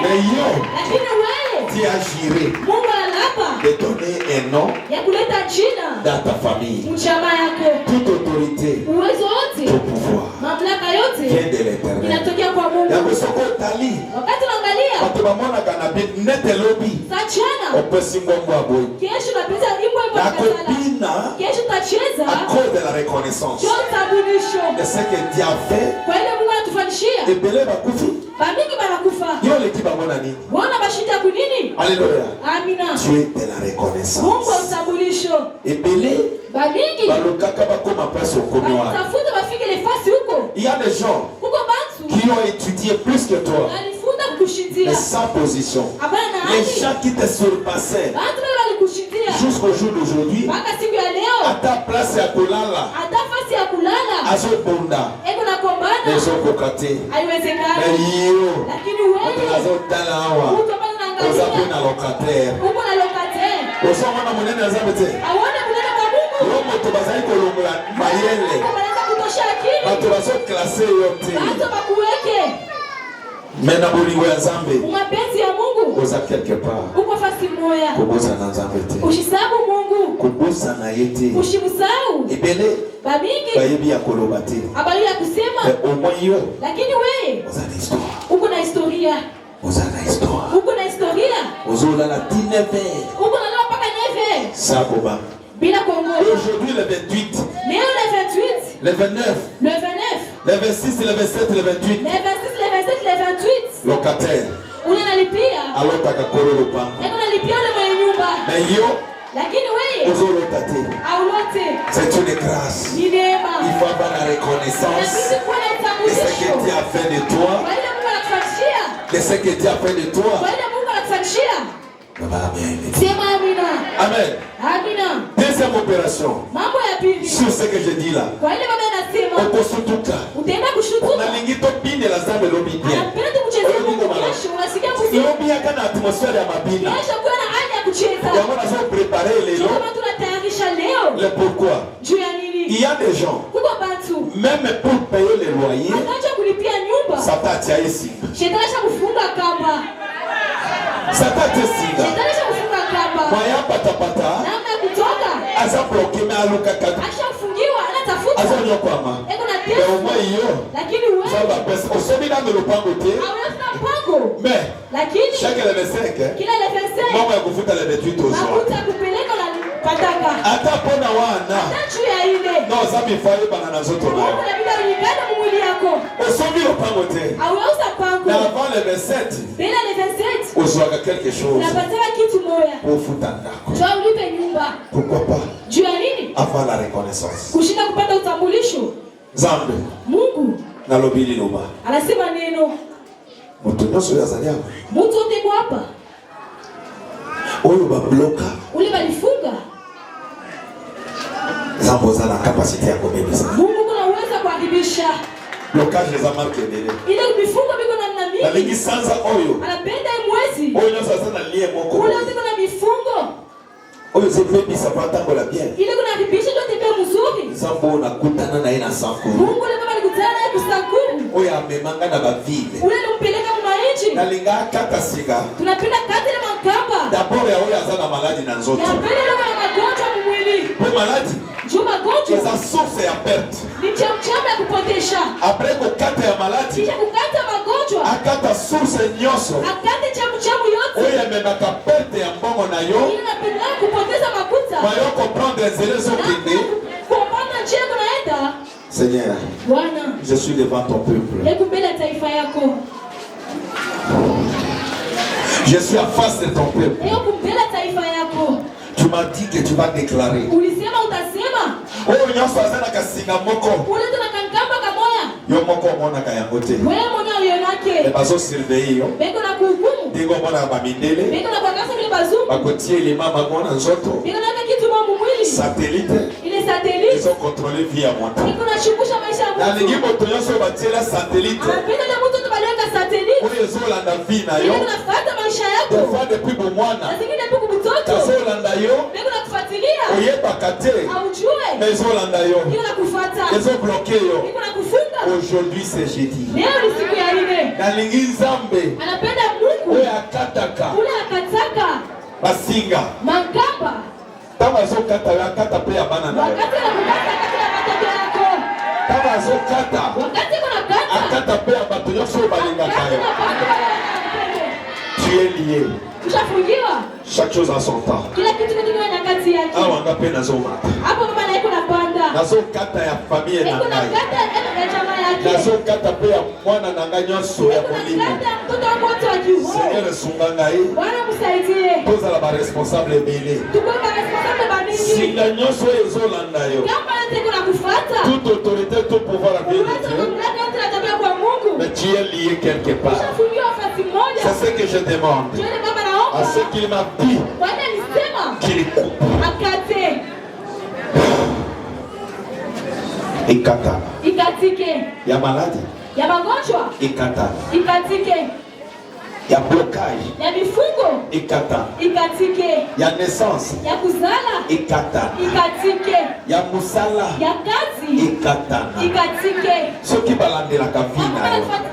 Mais yo, Lakini wewe tu as juré Mungu analapa de donner un nom ya kuleta jina dans ta famille. mchama yako. Toute autorité, Uwezo wote, tout pouvoir mamlaka yote vient de l'Éternel. inatokea kwa Mungu. Yako soko tali. Wakati unaangalia Bato bamona kanabit nete lobby. sachana, Opesi mbombo aboy. kesho unapita nyimbo La hapo kasala. copine Kesho utacheza à cause de la reconnaissance cho tabunisho. de ce que Dieu a fait. Kwa ile Mungu anatufanyishia. Ebele bakufi. Bamingi banakufa. Yo leki bamona nini? Wana bashita kunini? Alléluia. Amina. Tu es de la Mungu reconnaissance. utambulisho. Ebele Bamingi balokaka bakoma place au commun. tafuta bafike nafasi huko. Il y a des gens Huko bantu qui ont étudié plus que toi, alifunza kukushindia. mais sans position. Abana Les hadi. gens qui te surpassaient Bantu wale walikushindia. jusqu'au jour d'aujourd'hui, Mpaka siku ya leo à ta place ya kolala, hata fasi ya kulala azobonda, eko na kombana ezokokate. haiwezekani. Mais yo, Lakini moto wewe azotala awa, mtu ambaye oza pe unaangalia na locataire. uko na locataire Ozomona monene azabe te. aone kunena kwa Mungu. Yo moto bazali kolongola mayele, Wanaweza kutosha akili. bato bazoklase yo te. Bantu bakuweke Mais na bolingo ya Nzambe, mapenzi ya Mungu oza quelque part, uko fasi moya. kobosa na Nzambe te. Ushisabu Mungu, Kobosa na ye te. ushimusau. Ebele Bamingi bayebi ya koloba te. habari ya kusema, Mais au moins yo, lakini wewe oza na histoire. uko na historia, Oza na histoire. uko na historia, Ozolala tineve. uko na leo mpaka neve Sakoba. bila kuongoza. Aujourd'hui le 28, Leo le 28, le 29, le 29, le 26, le 27, le 28, le 26, le 27, le 28 locataire. unanalipia, Alotaka kolo lopango. eko nalipia ule mwenye nyumba, Mais yo, lakini wewe ozolota te. aulote C'est une grâce. ni neema. Il faut avoir la reconnaissance Inabidi kuwa na de ce que Dieu utambulisho a fait de toi, kwa ile Mungu anakufanyishia, de ce que Dieu a fait de toi. kwa ile Mungu anakufanyishia. Baba bien aimé. Sema amina, Amen. amina. Deuxième opération, Mambo ya pili, sur ce que je dis là. kwa ile baba anasema Okosutuka. utaenda kushutuka, Nalingi to binde la zambe lobi bien. anapenda tukuchezea Mungu kesho, unasikia muziki Lobi yaka na atmosphère ya mabina. kesho, kuwa na hali ya kucheza. Yango nazo préparer les Ndio lots. kama tunatayarisha leo Le pourquoi? juu ya Il nini? y a des gens, Kuko bantu même pour payer les loyers, ataacha kulipia nyumba, Satan tia ici. shetani ashakufunga kamba, Satan tia singa. shetani ashakufunga kamba, Maya pata pata. namna ya kutoka Aza bloqué mais aluka kaka. ashafungiwa, anatafuta Aza nyokwama. eko na Mais au pesa, moins yo. lakini Ça wewe va pesa. Osomi na me lopango te. hawezi mpango, Mais lakini chaque le 25, kila le 25 mama ya kufuta le 28 au soir. makuta kupeleka na pataka Ata pona wana. na juu ya ile Non, ça me fait bana na zoto Mungu na. anabida ulingana mwili yako, Osomi lopango te. hauwezi Mais mpango avant le 27, bila le 27 ozwaka quelque chose unapata kitu moya, pour futa ndako. njoo ulipe nyumba. Pourquoi pas Juu ya nini? avoir la reconnaissance. Kushinda kupata utambulisho. Zambe Mungu na lobili loba. anasema neno, Moto nyonso ya zalia. mtu wote kwa hapa Oyo ba bloka. ule balifunga, Zambo za na capacité ya kubebisa. Mungu kuna uwezo wa kuadhibisha Blocage za marque mbele. ile mifungo biko na Na mingi, lingi sanza oyo. anapenda mwezi Oyo nyonso za na lie moko. ule biko na mifungo Oyo zebebisa patango la bien. ile kuna adhibisha yote pia mzuri. Zambo na kutana na ina sanku. Mungu ule baba alikutana naye kusakuru, Oyo amemanga na ba ville. ule alimpeleka mwananchi. Na linga kata siga. Tunapenda kati ile makamba D'abord ya oyo azana maladi na nzoto. ya pili ile kuna magonjwa mwili, Pour maladi, juu magonjwa eza source ya perte. ni chemchemi ya kupotesha. Après ko kata ya maladi, Kisha kukata magonjwa akata source nyonso. akate chemchemi yote Oyo ememaka perte ya mbongo na yo. ili napendelea kupoteza makuta Bayo comprendre zele zokende. kuopana njia kunaenda. Seigneur, Bwana, je suis devant ton peuple. hebu mbele ya taifa yako, Je suis en face de ton peuple. hebu mbele ya taifa yako. Tu m'as dit que tu vas déclarer. Ulisema utasema, Oyo nyonso azana kasinga moko. ule tuna kankamba kamoya Yo moko omonaka yango te. wewe mwenye ulionake Bazo surveiller yo. beko na kuhukumu, Ndenge omonaka bamindele. beko na kuangasa vile bazungu, Bakotie elema bango na nzoto. beko na kitu mambo mwili Satellite. ile satellite Ils ont contrôlé vie à montagne. iko na shungusha maisha ya Na lingi mtu. moto nyonso batiela satellite. Anapenda ile mtu tubaliweka satellite Oyo ezolanda vie na ile yo. kunafuata maisha yako, Fois depuis na bomwana. zingine piko mtoto Kazolanda yo. beko na kufuatilia Oyebaka te. aujue Mais ezolanda yo. iko na kufuata Ezobloke yo. iko na kufunga. Aujourd'hui c'est jeudi. Leo ni siku ya nne, Nalingi Nzambe. anapenda Mungu Oye akataka. ule akataka Basinga. makamba Tama zo kata ya kata pe ya bana na yo. wakati anakukata kati ya watoto yako, Tama zo kata. wakati kuna kata Akata pe ya bato yo so balinga wakati kayo. unapanda Tu es lié. ushafungiwa. Chaque chose a son temps. Kila kitu kitu nyakati yake. Awa nga pe nazo mata. Hapo mama na iko napanda. Nazo kata ya famille na Iko na ngai. kata ya jamaa yake. Nazo kata pe ya mwana na ngai nyonso ya molimo. Iko na kata mtoto wangu wote wa kiroho. Seigneur sunga ngai. Bwana msaidie. Tozala ba responsable ebele. Tuko na responsable ba mingi. Singa nyonso ezolanda yo. Kama ndio kuna kufuata. Toute autorité, tout pouvoir a bien de Dieu. Mais tu es lié quelque part. C'est ce que je demande à ce qu'il m'a dit qu'il coupe. Ikata. Ikatike. Il y a maladie. Ya magonjwa. Ikata. Ikatike. Il y a blocage. Ya mifungo. Ikata. Ikatike. Il y a naissance. Ya kuzala. Ikata. Ikatike. Il y a musala. Ya kazi. Ikata. Ikatike. Ce qui va l'amener la kavina.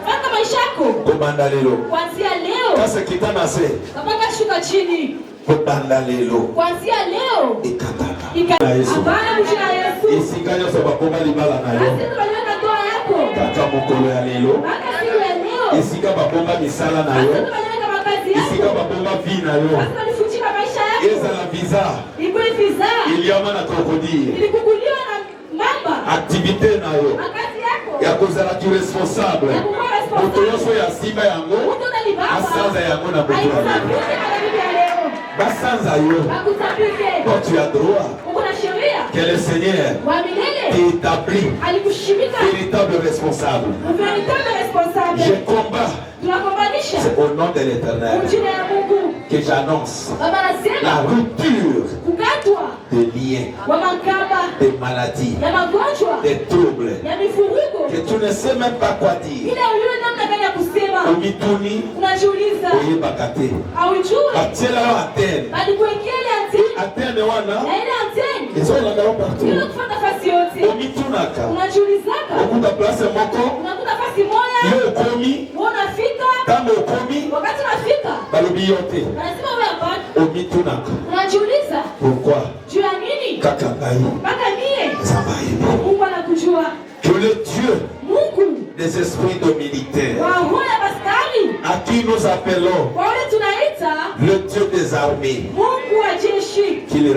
Paka maisha yako. Kobanda lelo. Kuanzia leo. Kase kitana se. Kapaka shuka chini. Kobanda lelo. Kuanzia leo. Ikata. Hapana mjina Yesu. Isikanya so bakoma libala na yo. Basi tunaliona ndoa yako. Kaka mokolo ya lelo. Mpaka siku ya leo. Isika babomba misala na yo. Basi tunaliona makazi yako. Isika babomba vie na yo. Basi tunalifutika maisha yako. Ezala visa. Ikwe visa. Iliama na krokodile. Ilikukuliwa na mamba. Activité na yo. Makazi yako. Ya kozala tu responsable. Ya kukuwa responsable. Moto yoso ya simba yango. Mtu unalibaba. Asanza yango na boto ya lelo. Haikutabike na bibi ya leo. Basanza yo. Hakutabike. Quand tu as droit Uko na sheria. que le Seigneur Wa milele. t'établit Alikushimika. véritable responsable. Véritable responsable. Je combats. Tunakombanisha. C'est au nom de l'Éternel Mjina ya Mungu. que j'annonce Baba la anasema rupture kukatwa des liens, wa makamba des maladies, ya magonjwa des troubles, ya mifuruko. que tu ne sais même pas quoi dire. Ile uliwe namna gani ya kusema. Omituni, Unajiuliza. oyebakate. Haujui. Batiela yo antenne. Bali kuingia ile anteni. Antenne wana, Na ile anteni. ezolanda yo Ile partout. kufanya nafasi yote. Omitunaka. Unajiulizaka. Okuta place moko, Unakuta nafasi moja. yo okomi, Unafika. tango okomi, Wakati unafika. balobi yo te. Anasema wewe hapana. Omitunaka. Unajiuliza. Pourquoi? Juu ya nini? Kaka ngai, Mpaka nie. Zambaye. Mungu anakujua. Que le Dieu Mungu. des esprits de militaires, Wa roho ya askari. à qui nous appelons Kwa wale tunaita le Dieu des armées, Mungu wa jeshi. qu'il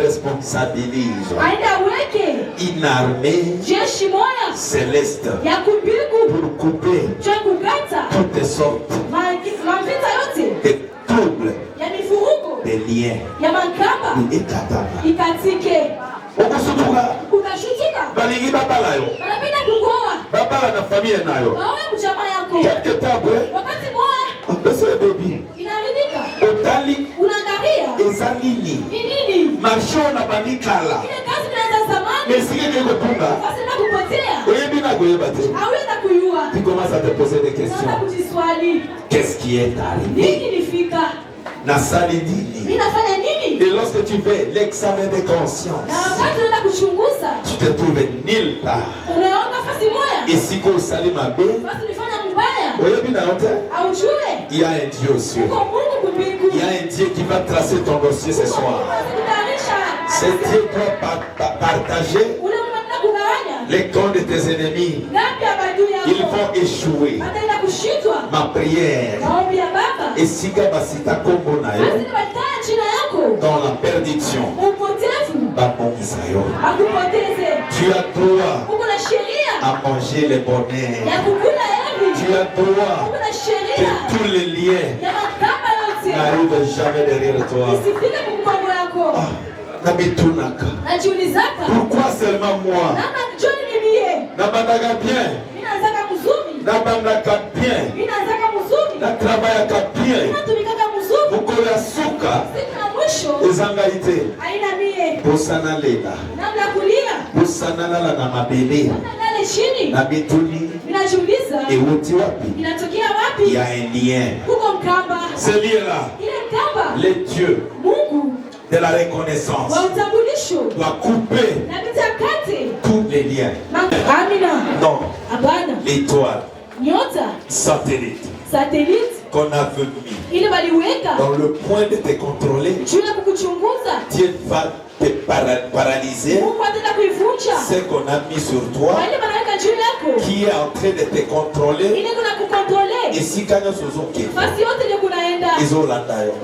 responsabilise Aende aweke une armée jeshi moja céleste ya kupigu pour couper cha kukata toutes sortes mavita yote de troubles, ya mifuruko de liens. ya makamba Et katana. ikatike. Okusutuka, Ukashutika. balingi babala yo. Wanapenda kukoa. Babala na famille nayo. Wawe mchama yako. Quelque temps après, Wakati moja apesa baby. inaridhika. Otali Unaangalia. ezalini. Ni nini? Marcho na banikala. Ile kazi inaanza zamani. Mesike keko punga. Basi na kupotea. Oyebi na goyeba te. Hawezi kujua. Tu commences à te poser des Sasa questions. kujiswali. Qu'est-ce qui est arrivé? Nini nilifika? Na salidini. Mimi nafanya nini? Et lorsque tu fais l'examen de Na conscience, wakati unaenda kuchunguza, tu te trouves nulle part. unaona nafasi moja. Et si qu'on salue ma bé, Basi nilifanya mbaya. oyebi na hote, Aujue. il y a un Dieu aux cieux. Uko Mungu kupiku. Il y a un Dieu qui va tracer ton dossier ce soir. Ce Dieu doit partager Ule mwana kugawanya. les comptes de tes ennemis. Ngapi ya badui yako? Ils vont échouer. Ataenda kushitwa. Ma prière. Maombi ya baba. Et si Gabasita Kombo na yo, Basi nibataya jina yako. dans la perdition, Upotevu. Babongisayo, Akupoteze. tu as droit Uko na sheria à manger les bonheurs. ya kukula heri. Tu as droit Uko na que sheria tous les liens ya makamba yote. n'arrivent jamais derrière toi. Isifike kumkongo yako. Ah, Nabitunaka. Najiulizaka. Pourquoi seulement moi? Nama njoni nimie. Nabandaka bien. Mimi naanzaka mzuri. Nabandaka bien. Mimi naanzaka mzuri. Natravaillaka bien. Mimi natumikaka mzuri. Mokolo ya suka Siku ya mwisho ezanga ite. haina mie. Bosana lela. Namna kulia. Bosana lala na mabele. Nale chini. Na bituni. Ninajiuliza Ewuti wapi? inatokea Il wapi? y a un lien. Kuko mkamba. Ce lien-là, Ile mkamba. le Dieu Mungu de la reconnaissance wa utambulisho. doit couper Na mitakate. tous les liens. Amina. Non, Hapana. l'étoile, Nyota. satellite, Satellite. qu'on avait mis ile waliweka dans le point de te contrôler, juu ya kukuchunguza, Dieu va te paralyser Mungu ataenda kuivunja ce qu'on a mis sur toi, wale wanaweka juu yako, qui est en train de te contrôler. ile kuna kukontrole Et si quand ils fasi yote ile kunaenda,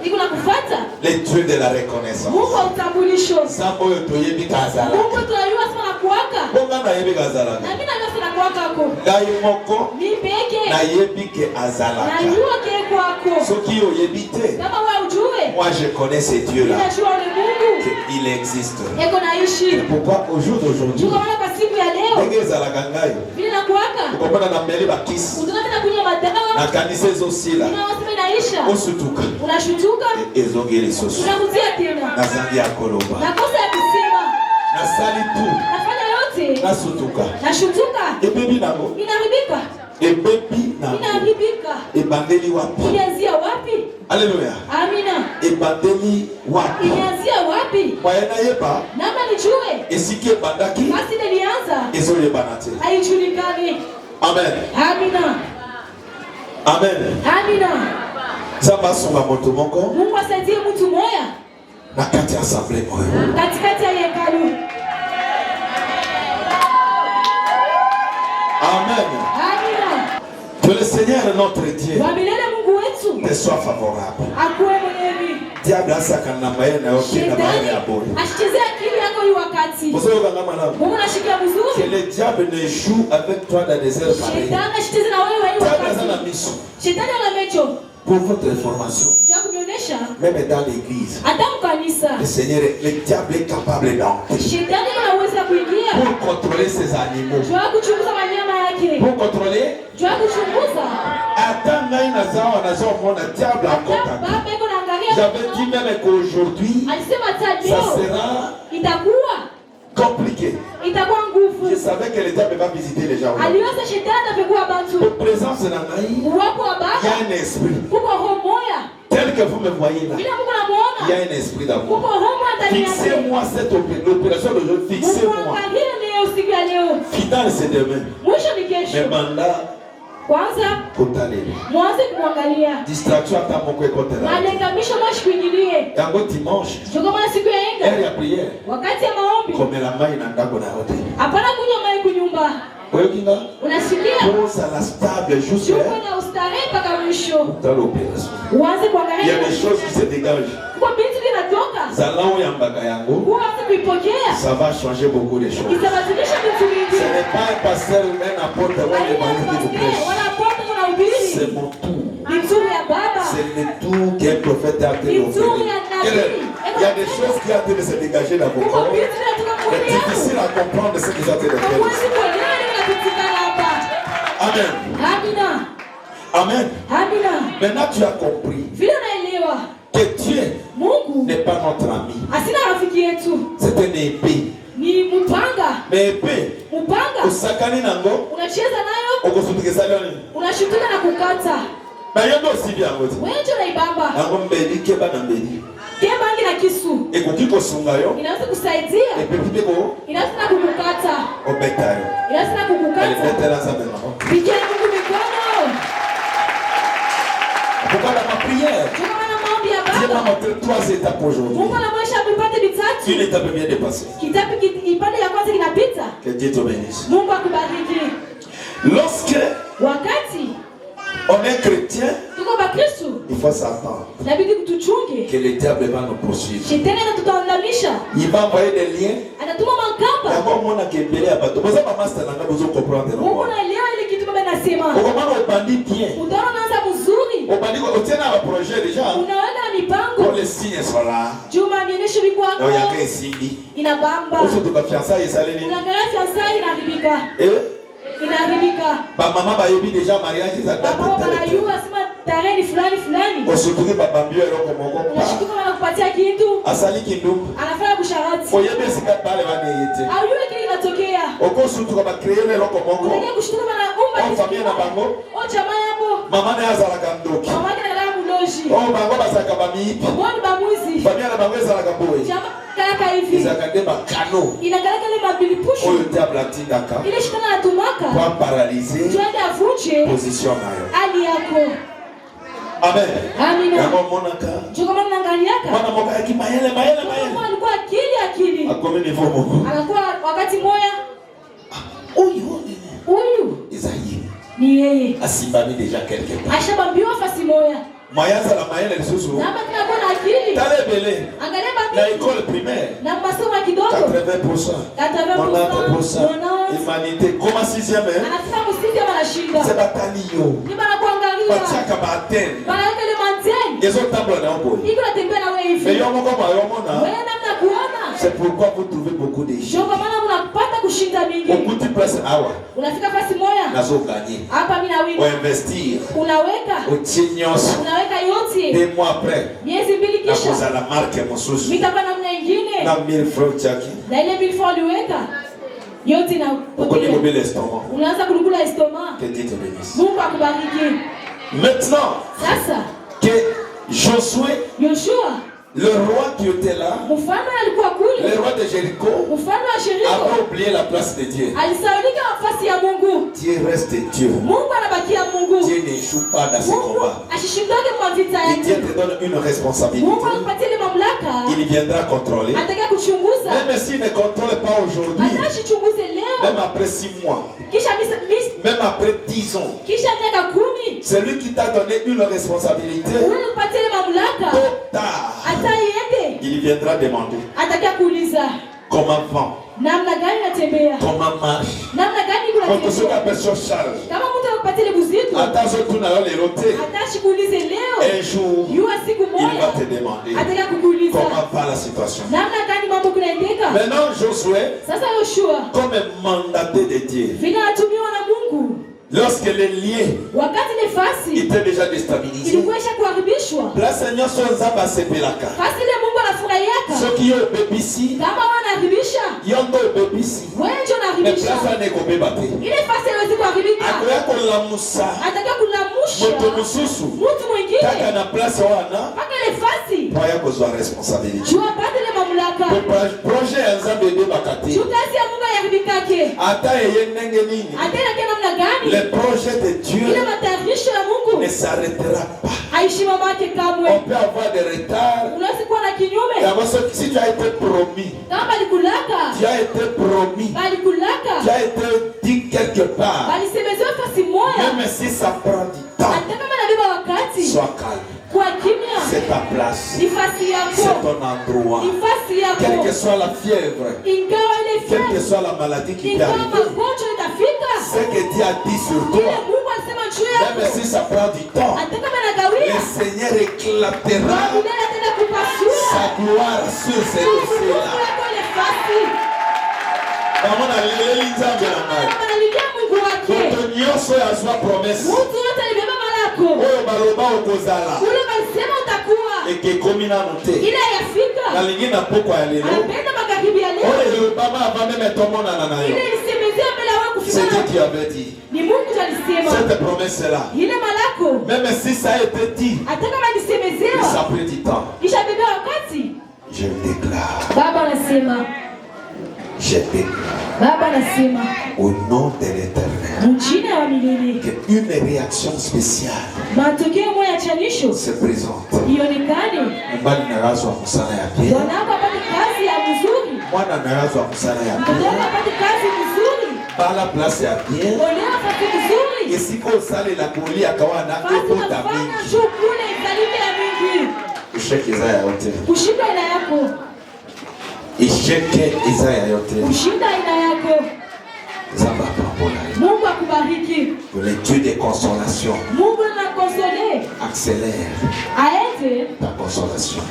iko na kufuata les dieux de la reconnaissance. Mungu wa utambulisho. Sambo yo toyebi kazala. Mungu tunajua sana kuwaka, Bonga na yebi kazala. na mimi najua sana kuwaka ko Ngai moko mimi peke na yebi ke azala. najua ke kwako, Soki yo yebite. kama wewe ujue, Moi je connais ce Dieu là. najua ule Mungu Il existe. eko naishi. Pourquoi au jour d'aujourd'hui? Juu kama kwa siku ya leo Ndenge ezalaka ngai. vile na kuwaka Ukomana na mbele bakisi. unaenda kunywa madawa Na kanisa ezosila. unawasema inaisha, Osutuka. unashutuka Ezongeli soso. unakutia tena Na zangi ya koloba. nakosa ya kusema, Na sali tu. nafanya yote Na sutuka. nashutuka, Ebebi nango. inaharibika, Ebebi nango. inaharibika. Ebandeli wapi? Ilianzia wapi? Alléluia. Amina. Ebandeli wapi? Ilianzia wapi? Mwayena yeba. Namna nijue Esiki ebandaki. basi nilianza Ezoyebana te. haijulikani. Amen. Amina. Amen. Amina. Zamba sunga moto moko. Mungu asaidie mtu moya Na kati ya assemblée moyo. katikati ya hekalu. Amen. Amina. Que le Seigneur notre Dieu Wa milele Mungu wetu te soit favorable. akuwe mwenyewe. Diable asaka na mayena yote na mayena ya boli. Ashichezea akili yako hii wakati. Mosoyo kangama na. Mungu nashikia Que mzuri. le diable ne joue avec toi dans des heures pareilles. Shetani ashicheze na wewe hii Diable sana wakati. miso. Shetani ana mecho. Pour votre information, Jua kunionyesha même dans l'église, hata mkanisa. le Seigneur, le diable est capable d'entrer. Shetani ana uwezo wa kuingia. Pour contrôler ses animaux. Jua kuchunguza wanyama yake. Pour contrôler, Jua kuchunguza. attends, mon diable en contact. Baba iko naangalia. J'avais dit même qu'aujourd'hui, Alisema ça tadio sera itakuwa compliqué. itakuwa nguvu. Je savais que le diable va visiter les gens. Aliweza shetani apekua bantu. Pour présence dans l'Aïe, Uwapo wa il y a baba un esprit. kuko roho moya. Tel que vous me voyez là, Bila Mungu il y a namuona. un esprit Kuko d'amour. roho ndani yake. Fixez-moi cette opération de jeu. Mungu Fixez-moi. angalie leo siku ya leo. Final, c'est demain. Mwisho ni Mais kesho. mandat, Kwanza kotale. mwanze kumwangalia. Distraction à ta mon côté là. Malenganisho mashi kuingilie. Et en dimanche, Sio kama siku ya heure enga. ya prière. Wakati ya maombi. Comme la main na ndako na hote. Hapana kunywa maji kunyumba. Oyo kinga. Unasikia? Pose à la stable jusqu'à Sio na ustarehe mpaka mwisho. dans l'opération. Uanze Il y a kuangalia. des choses qui se dégagent. Kwa binti kinatoka. Zalao ya mbaka yango. Uanze kuipokea. Ça va changer beaucoup de choses. Itabadilisha vitu Ce vingi. n'est pas un pasteur ou un apôtre ou un évangéliste qui vous prêche. C'est mon tour. C'est le tour qu'un prophète a été offert. Il y a des choses qui ont été de se dégager dans vos corps. C'est difficile à comprendre ce qu'ils ont été de faire. Amen. Amen. Maintenant tu as compris que Dieu n'est pas notre ami. C'est un épée. Mais épée, usakani nango, unacheza nayo okosutukisa leo. unashutuka na kukata Na yendo sibi yango. wewe unaibamba Nango mbeli keba na mbeli. kebangi na kisu Ekokiko sunga yo. inaweza kusaidia, Epepite ko inaweza na kukukata, obetayo. inaweza na Elle kukukata. betela za bema. Pigia Mungu mikono. Pourquoi dans ma prière? Kama na maombi ya Dieu m'a baba, montré 3 étapes aujourd'hui. Mungu anaonyesha vipande Une vitatu. étape bien dépassée. Kitabu kipande ya kwanza kinapita. Que Dieu te bénisse. Mungu akubariki. Lorsque Wakati on est chrétien, tuko Bakristo, il faut s'attendre inabidi kutuchunge. que le diable va nous poursuivre. Shetani anatutaandamisha, Il va envoyer des liens. anatuma makamba. D'abord, mon akembele à bateau. Vous avez un master, vous allez comprendre. Mungu anaelewa ile kitu baba anasema. Au moment où on bandit bien, Utaona unaanza mzuri. on bandit, on tient à un projet déjà. Unaweka na Quand mipango. les signes sont là, Juma nionyeshe il y mikwako. a qu'un signe. Inabamba. On se doit fiançailles et ça les Unaangalia fiancé inaharibika. Inaharibika. maman va y déjà mariage, ça date Baba de wanajua sema tarehe ni fulani fulani. on se trouve pas bambio et l'on commence. Unashtuka wanakupatia kitu. Asali kinduku. Anafanya busharati. Oyebe sika pale baneyete. Ayue kile kinatokea. Oko sutu kama créer le loko moko. Unaingia kushtuka bana umba. On famille na bango. O jamaa yapo. Mama na azala kandoki. Mama yake analala muloji. Oh bango basaka bamipi. Wani bamuzi. Famille na bango azala kaboy. Jamaa kaka hivi. Izakande bakano. Inakalaka ile mabilipushu. Oyo diable atindaka. Ile shitana natumaka. Pour paralyser Tuende avunje position nayo. hali yako. Amen. Amina. Yako monaka. Ndio kama nangaliaka. Mwana moka yaki mayele. Mwana alikuwa akili. Akome ni vomo. Anakuwa wakati moya. Huyu. Isaïe. Ni yeye. Asimbami déjà quelque part. Ashabambiwa fasi moya. Mayanza la mayele lisusu. Na matina kuna akili. Tale bele. Angalia babi. La école primaire. Na masomo kidogo. 80%. Humanité. Comment sixième hein? Anafika msiti ama anashinda. C'est batalio. Ni bana kuangalia. Bachaka baten. Bana yake le manten. Ils ont table na obo. Iko natembea na wewe hivi. Mais yomo kama yomo na. Wewe namna kuona. C'est pourquoi vous trouvez beaucoup de gens. Sio kama unapata kushinda mingi. Beaucoup de place awa. Unafika fasi moya. Nazo gagner. Hapa mimi na wewe. Ou investir. Unaweka. Otinyos. Unaweka yote. 2 mois après. Miezi mbili Na kisha. kuza la marque mosusu. Mitapa namna nyingine. Na 1000 francs chaki. Na ile 1000 francs uliweka. Yote na Ukoni mobile estomac. unaanza kulukula estomac. Que Dieu te bénisse. Mungu akubariki. Maintenant Sasa que Josué, Yoshua le roi qui était là, mfalme alikuwa kule. le roi de Jéricho, Mfalme wa Jericho avait oublié la place de Dieu. alisaulika nafasi ya Mungu. Dieu reste Dieu. Mungu anabakia Mungu. Dieu n'échoue pas dans ses Mungu combats. ashishindoke kwa vita Et Dieu yake. te donne une responsabilité. Mungu anakupatia ile mamlaka. Il viendra contrôler. Ataka kuchunguza. Même s'il ne contrôle pas aujourd'hui, Atachichunguze leo. même après 6 mois, Kisha même après 10 ans, kisha miaka 10. celui qui t'a donné une responsabilité, Unakupatia ile mamlaka. tôt ou tard, Hata iende. il viendra demander Ataka kuuliza comment vend, namna gani natembea. comment marche. Namna gani Quand tu kunatembea. appelle sur charge, Kama mtu anakupatia ile buzito. attention, tout n'a pas les rotés. Atashi kuulize leo. Un jour, Yua siku il va moja. te demander Ataka kukuuliza. comment va la situation. Namna gani mambo kunaendeka. Maintenant, Josué, Sasa Yoshua comme mandaté de Dieu, vile anatumiwa na Mungu. lorsque les liens Wakati nefasi étaient déjà déstabilisés, ilikuwa isha kuharibishwa. la Seigneur Sonzaba Sepelaka, Fasi ile Mungu anafurahiaka. ceux qui ont bébissi, Kama wanaharibisha, yondo bébissi, wewe ndio mais unaharibisha. place n'est qu'au bébé. Ile fasi haiwezi kuharibika. Akoya kolamusa, Ataka kulamusha moto mususu, mtu mwingine. kaka na place wana, Mpaka ile fasi. poya kozwa responsabilité. Jua pate ile mamlaka. Projet ya Nzambe de bakati. Juu kazi ya Mungu haiharibikake. Ata eye ndenge nini? Atena kia namna gani? Le projet de Dieu Ile matayarisho ya Mungu ne s'arrêtera pas. haishimamake On kamwe. peut avoir des retards. Unaweza kuwa na kinyume. Et avant ça, si tu as été promis, Kama balikulaka, tu as été promis, balikulaka, tu as été dit quelque part, balisemezewa fasi moya. même si ça prend du temps, Hata kama nabeba wakati, sois calme. kwa kimya. C'est ta place, Ni fasi c'est yako. ton endroit. Ni fasi Quelle que yako. soit la fièvre, Ingawa ile quelle que fasi, soit la maladie qui peut ingawa arriver, magonjwa itafika. ce que Dieu a dit sur Ile toi, Mungu alisema juu même yako. si ça prend du temps, Hata kama le nagawia, Seigneur éclatera Biblia inatenda kupasua. sa gloire sur ces dossiers-là. Mungu yako ile fasi. Maman a leli nzambe na ngai. Analilia Mungu wake. Moto nyonso yazwa promesse Mtu yote alibeba malako. oyo baloba okozala Ule walisema utakuwa. ekekomi nanu te. Ile yafika. Nalingi na pokwa ya lelo Anapenda magharibi ya leo. oyo elobama avant même tomonana na Ile yo. ilisemezea mbele ya wewe C'est kufika. Dieu qui avait dit. Ni Mungu ndiye alisema. Cette promesse-là, Ile malako. même si ça a été dit, Hata kama il ilisemezewa. ça a pris du temps. Kisha bebe wakati. Je déclare, Baba anasema. je déclare Baba anasema. au nom de l'Éternel Mjina wa milele. qu'une réaction spéciale Matokeo moja ya chanisho. se présente. Ionekane. Mbali na razwa musala ya bien, Wanako apate kazi ya mzuri. mwana na razwa musala ya Mtoto bien, apate kazi mzuri. bala place ya bien. Olea apate mzuri. Esika osalela kolia kawana Basi ekota unafanya mingi. shughuli izalike ya mingi. Isheke eza ya yote. Kushinda aina yako. Isheke eza ya yote. Kushinda aina yako. Zamba pambola. Mungu akubariki. Que le Dieu de consolation Mungu anakonsole. accélère Aende ta consolation.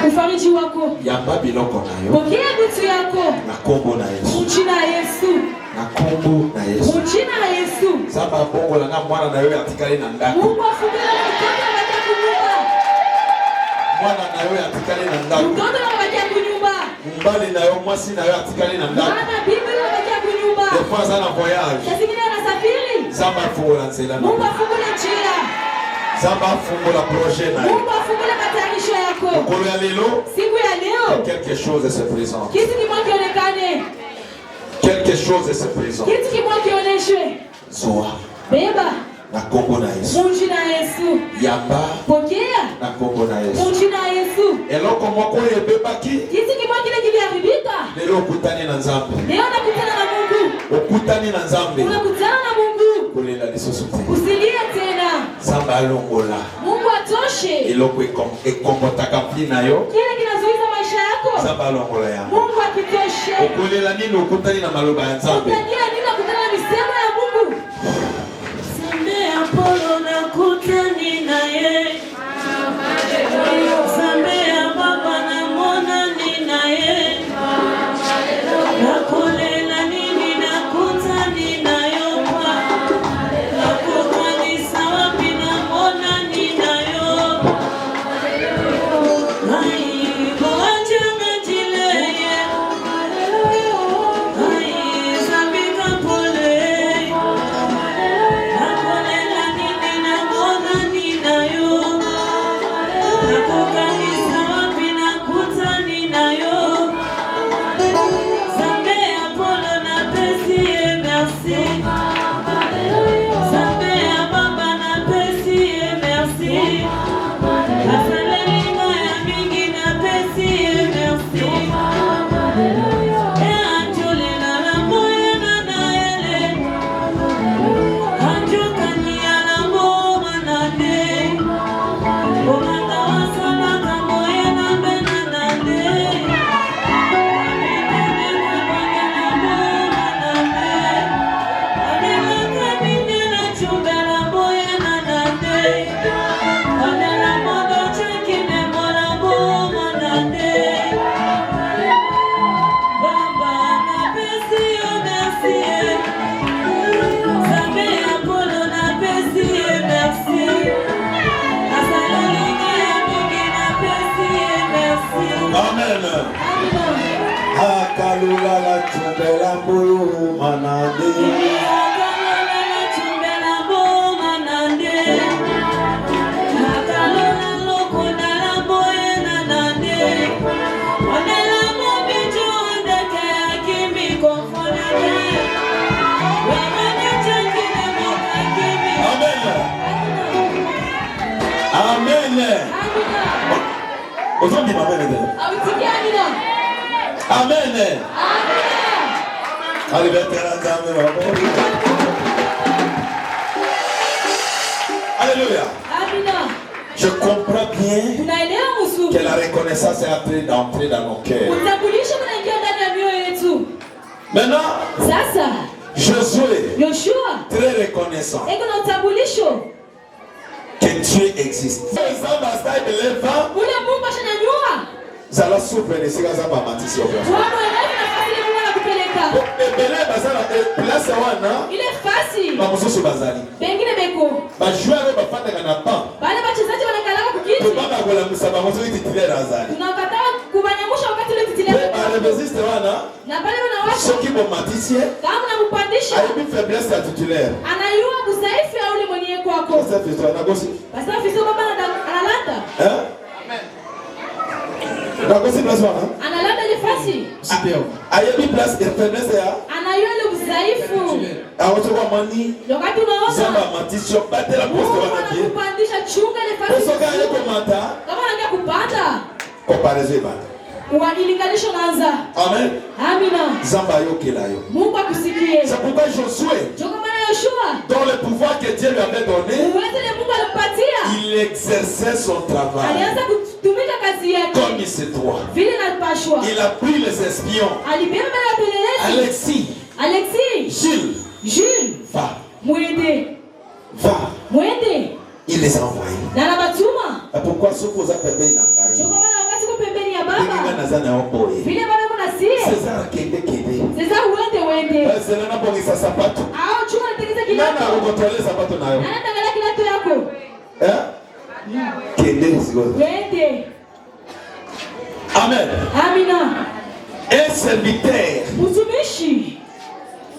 ufariji wako. Yamba biloko na yo. Pokea vitu yako. Na kombo na Yesu. Mchina Yesu. Na kombo na Yesu. Mchina Yesu. Zamba bongola na mwana na yo atikali na ndako. Mungu afungue mtoto abakia kunyumba. Mwana na yo atikali na ndako. Mtoto abakia kunyumba. Mbali na yo mwasi na yo atikali na ndako. Maana bibi abakia kunyumba. Des fois za na voyage. Yazingine anasafiri. Zamba fungola nzela na. Mungu afungue njia. Zamba fungola projet na yo. Mungu afungue matayarisho yako. Mokolo ya lelo. Siku ya leo Quelque chose se présente. kitu kimoja kionekane. Quelque chose se présente. Kitu kimoja kionyeshwe. Zoa. Beba Na kombo na Yesu. Munjina Yesu. Yamba. Pokea. Na kombo na Yesu. Munjina Yesu. Eloko moko ebebaki. Kitu kimoja kile kiliharibika. Leo ukutane na Nzambe. Leo nakutana na Mungu. Ukutane na Nzambe. Unakutana na Mungu. Kulela lisusu te. Usilie tena. Nzambe alongola. Mungu atoshe. Eloko ekombotaka mpina yo. Kile kinazuiza maisha yako. Nzambe alongola yango. Mungu akitoshe. Ukulela nini ukutani na maloba ya Nzambe? Utalia nini nakutana na misemo ya Mungu? Sambe Apollo nakutani naye. Sambe ya baba na mwana ni naye. Nakulela nini nakutani nayo pa. Nakutani sawa pina mwana ni nayo. Hai boanja ngajileye. Hai zambika pole. Nakulela nini nakutani nayo. Nakutani sawa pina kutani nayo. Sambe Apollo na pesi merci. Sambe ya baba na pesi merci. Asalenga ya mingi na pesi merci. Anjole na la moya na ele. Anjukani ya la moma na de. Omanda wasana kamoya na bena na de. Amen. Akalula la chumbela mbulu manade. Amen. Amen. Amen. Alléluia. Je comprends bien que la reconnaissance est en train d'entrer dans nos cœurs. Maintenant, Josué, très reconnaissant que Dieu existe. Zala souffre de ces gens à matisse. Il est facile. Bengine beko. Bale bachezaji wanakalaka kukiti. Tunakataa kubanyamusha wakati ile titile. Na bale wanawasha. Kama unampandisha. Anayua udhaifu ya ule mwenye kwako. Basi fiso baba analanda. Analanda ile fasi. Ayabi place de faiblesse ya. Anayua ile udhaifu. Awotoka mani. Wakati unaona. Zamba matisho batela poste wana die. Kupandisha chunga ile fasi. Usoka yako mata. Kama anataka kupanda. Comparaison bana. Uanilinganisho naanza. Amen. Amina. Zamba yokela yo. Mungu akusikie. C'est pourquoi Josué, dans le pouvoir que Dieu lui avait donné, il exerçait son travail comme il se doit. Il a pris les espions. Alexis, Jules, va. Il les a envoyés. Pourquoi ce que vous avez payé n'a pas eu? César kende. César wende. César na bongisa sapato. Chuma natengeneza kilato. Nana ukotolea sapato nayo. Nana tangalia kilato yako. Kende sigo. Wende. Amen. Amina. Un serviteur. Mtumishi.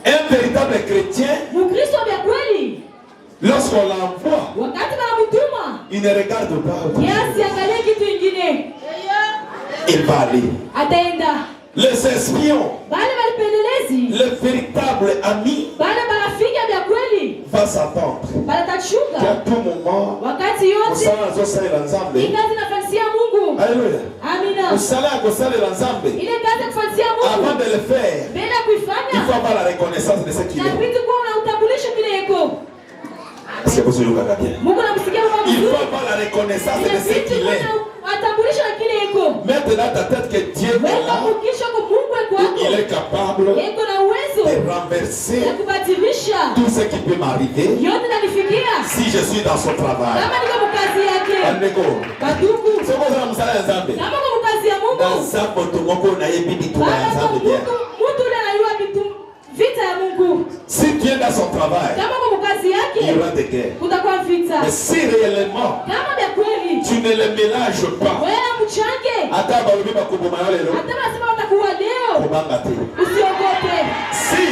Un véritable chrétien. Mkristo wa kweli. Lorsqu'on l'envoie, wakati wanamtuma, il ne regarde pas. Yes, angalia kitu kingine. Il va aller. Ataenda. Les espions, bale walipelelezi, le véritable ami, bale marafiki ya kweli, va pas s'attendre qu'à tout moment, au salaire de Sala l'ensemble. Alléluia. Au salaire de Sala l'ensemble. Avant de le faire, il faut avoir la reconnaissance de ce qu'il est. C'est pour ça que vous bien. Il faut avoir la reconnaissance de ce qu'il est. Mettre dans ta tête que Dieu est là. Il est capable de renverser tout ce qui peut m'arriver si je suis dans son travail. Si tu es dans son travail, il y aura des guerres. Mais si réellement tu ne le mélanges pas, si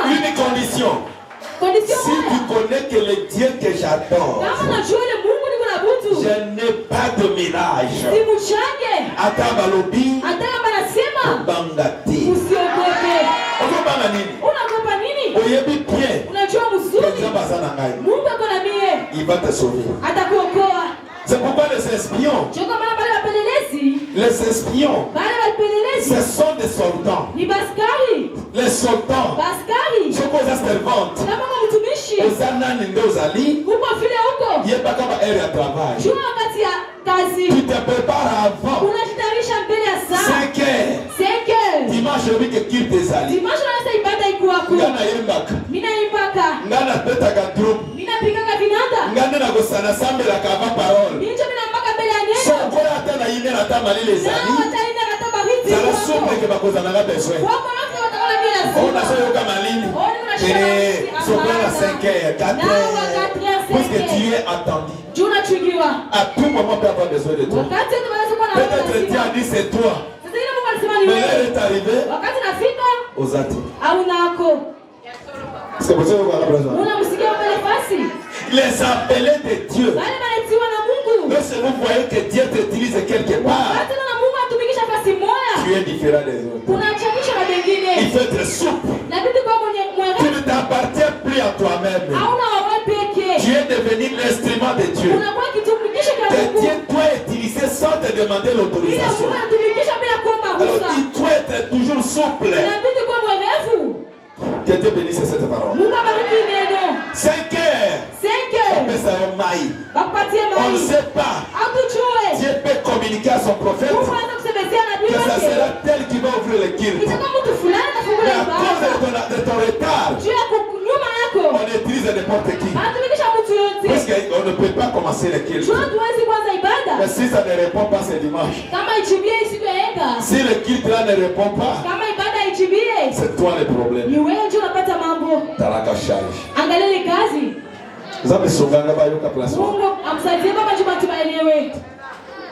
une condition, si tu connais que le Dieu que j'adore, je n'ai pas de mélange. Il va te sauver. C'est pourquoi les espions, ce sont des soldats. Les soldats, ce sont des servantes. Aux ananes aux alliés, il n'y a pas comme elle à travail. Tu te prépares avant 5 heures. Dimanche, je vis que quitte tes alliés. Ngana petaka drum. Ngana na gosana sambe la kava parole. Sokola ata na ine na tamali les amis. Ça la soupe que bakozana la besoin. On a soyo kama lini. Sokola 5 heures, 4 heures. Parce que tu es attendu. À tout moment tu as besoin de toi. Peut-être Dieu a dit c'est toi. Mais elle est arrivée aux athées. C'est pour ça que vous avez besoin. Les appelés de Dieu. Lorsque vous voyez que Dieu t'utilise quelque part, tu es différent des autres. Il faut être souple. Tu ne t'appartiens plus à toi-même. Tu es devenu l'instrument de Dieu. Que Dieu doit utiliser sans te demander l'autorisation. Alors il doit être toujours souple. Que Dieu bénisse cette parole. 5 heures. On ne sait pas. Dieu peut communiquer à son prophète que ça sera tel qui va ouvrir le culte. Mais à cause de ton retard, on utilise n'importe qui. Parce qu'on ne peut pas commencer le culte. Mais si ça ne répond pas, c'est dimanche. Si le culte là ne répond pas, c'est toi le problème. Taraka charge. Zabe songanga ba yoka place.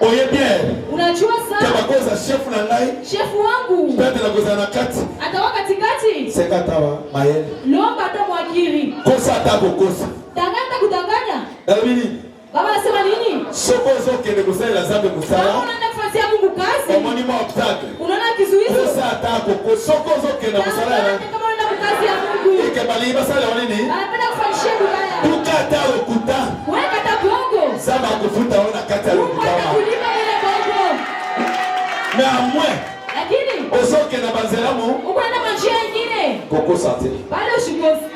Oye bien. Unajua sana. Kama koza chef na ngai. Chef wangu. Pete la koza na kati. Atawa katikati. Sekatawa mayele. Lomba hata mwakiri. Kosa atako kosa. Danganya kudanganya. Dalibini. Baba anasema nini? Sokozo kende kusala zambe musala. Unaenda kufansia Mungu kazi. Omoni mo obstacle. Unaona kizuizi. Kosa atako kosa. Sokozo kende musala. Kama unaenda kazi ya Mungu. Ike bali basala onini? Anapenda kufanyishia Biblia. Tukata ukuta. Wewe kata bongo. Saba kufuta ona kata ukuta. Kulima ile bongo. Mais à moins. Lakini osoke na banzelamu. Ukwenda njia nyingine. Koko sante. Bale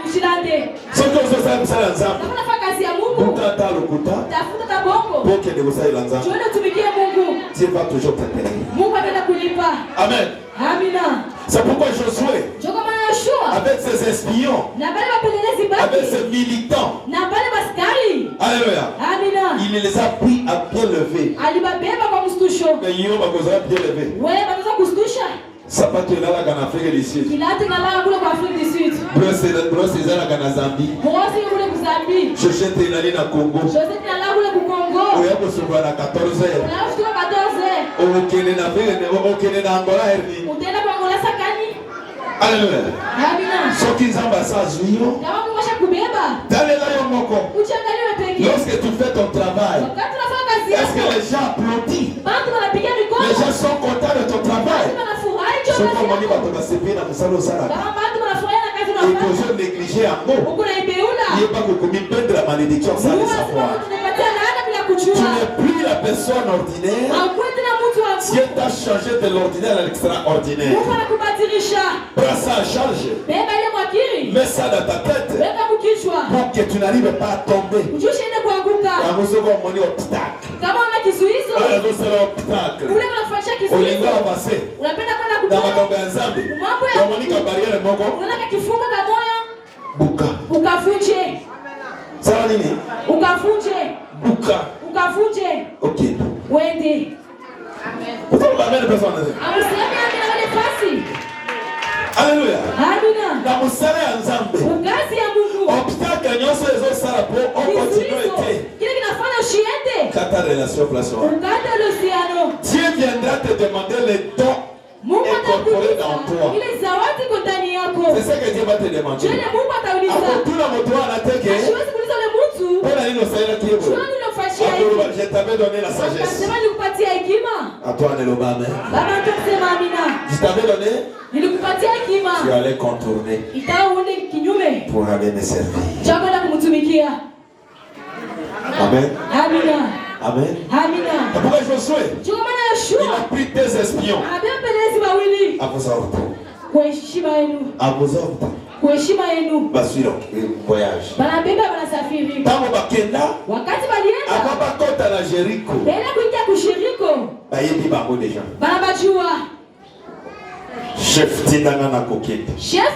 ushilande. Sokozo sana msala nzambe. Unafanya kazi ya Mungu. Tukata ukuta. Tafuta tabongo. Poke de kusala nzambe. Tuone tumikie Mungu. Dieu va toujours te bénir. Mungu ataenda kulipa. Amen. Amina. C'est pourquoi Josué, avec ses espions, avec ses militants, alléluia, il les a pris à bien lever. Mais ils ont bien levé. Ça pas te là en Afrique du Sud. Brosse est là en Zambie. Josette est allé dans Congo. On est à 14 heures. On est en Angola. Alléluia. Ce qui sont ambassades, lorsque tu fais ton travail, est-ce que les gens applaudissent? Les gens sont contents de ton travail. Ce qu'on m'a dit, il faut négliger corriger un mot. Il n'est pas commis de la malédiction sans le savoir. Tu n'es plus la personne ordinaire. Dieu t'a changé de l'ordinaire à l'extraordinaire. Prends ça à charge. Mets ça dans ta tête pour que tu n'arrives pas à tomber. Quand vous avez un obstacle, olinga avance na makambo ya nzambe omonika barriere moko buka sawa nini buka ok Wende. amen personne Alléluia. Na musala ya nzambe obstacle nyonso ezosala po okontinuité kata relation place Dieu viendra te demander les dons incorporés dans toi. C'est ça que Dieu va te demander. Je t'avais donné la sagesse. À toi, Nelobame. Je t'avais donné. Tu allais contourner pour aller me servir. Amen. Amen. Pourquoi Josué? Il a pris des espions. À vos ordres. À vos ordres. Basiro, voyage. Tango bakenda. Avant bakota na Jéricho. Bayebi bango déjà. Chef Tinanga na kokete. Chef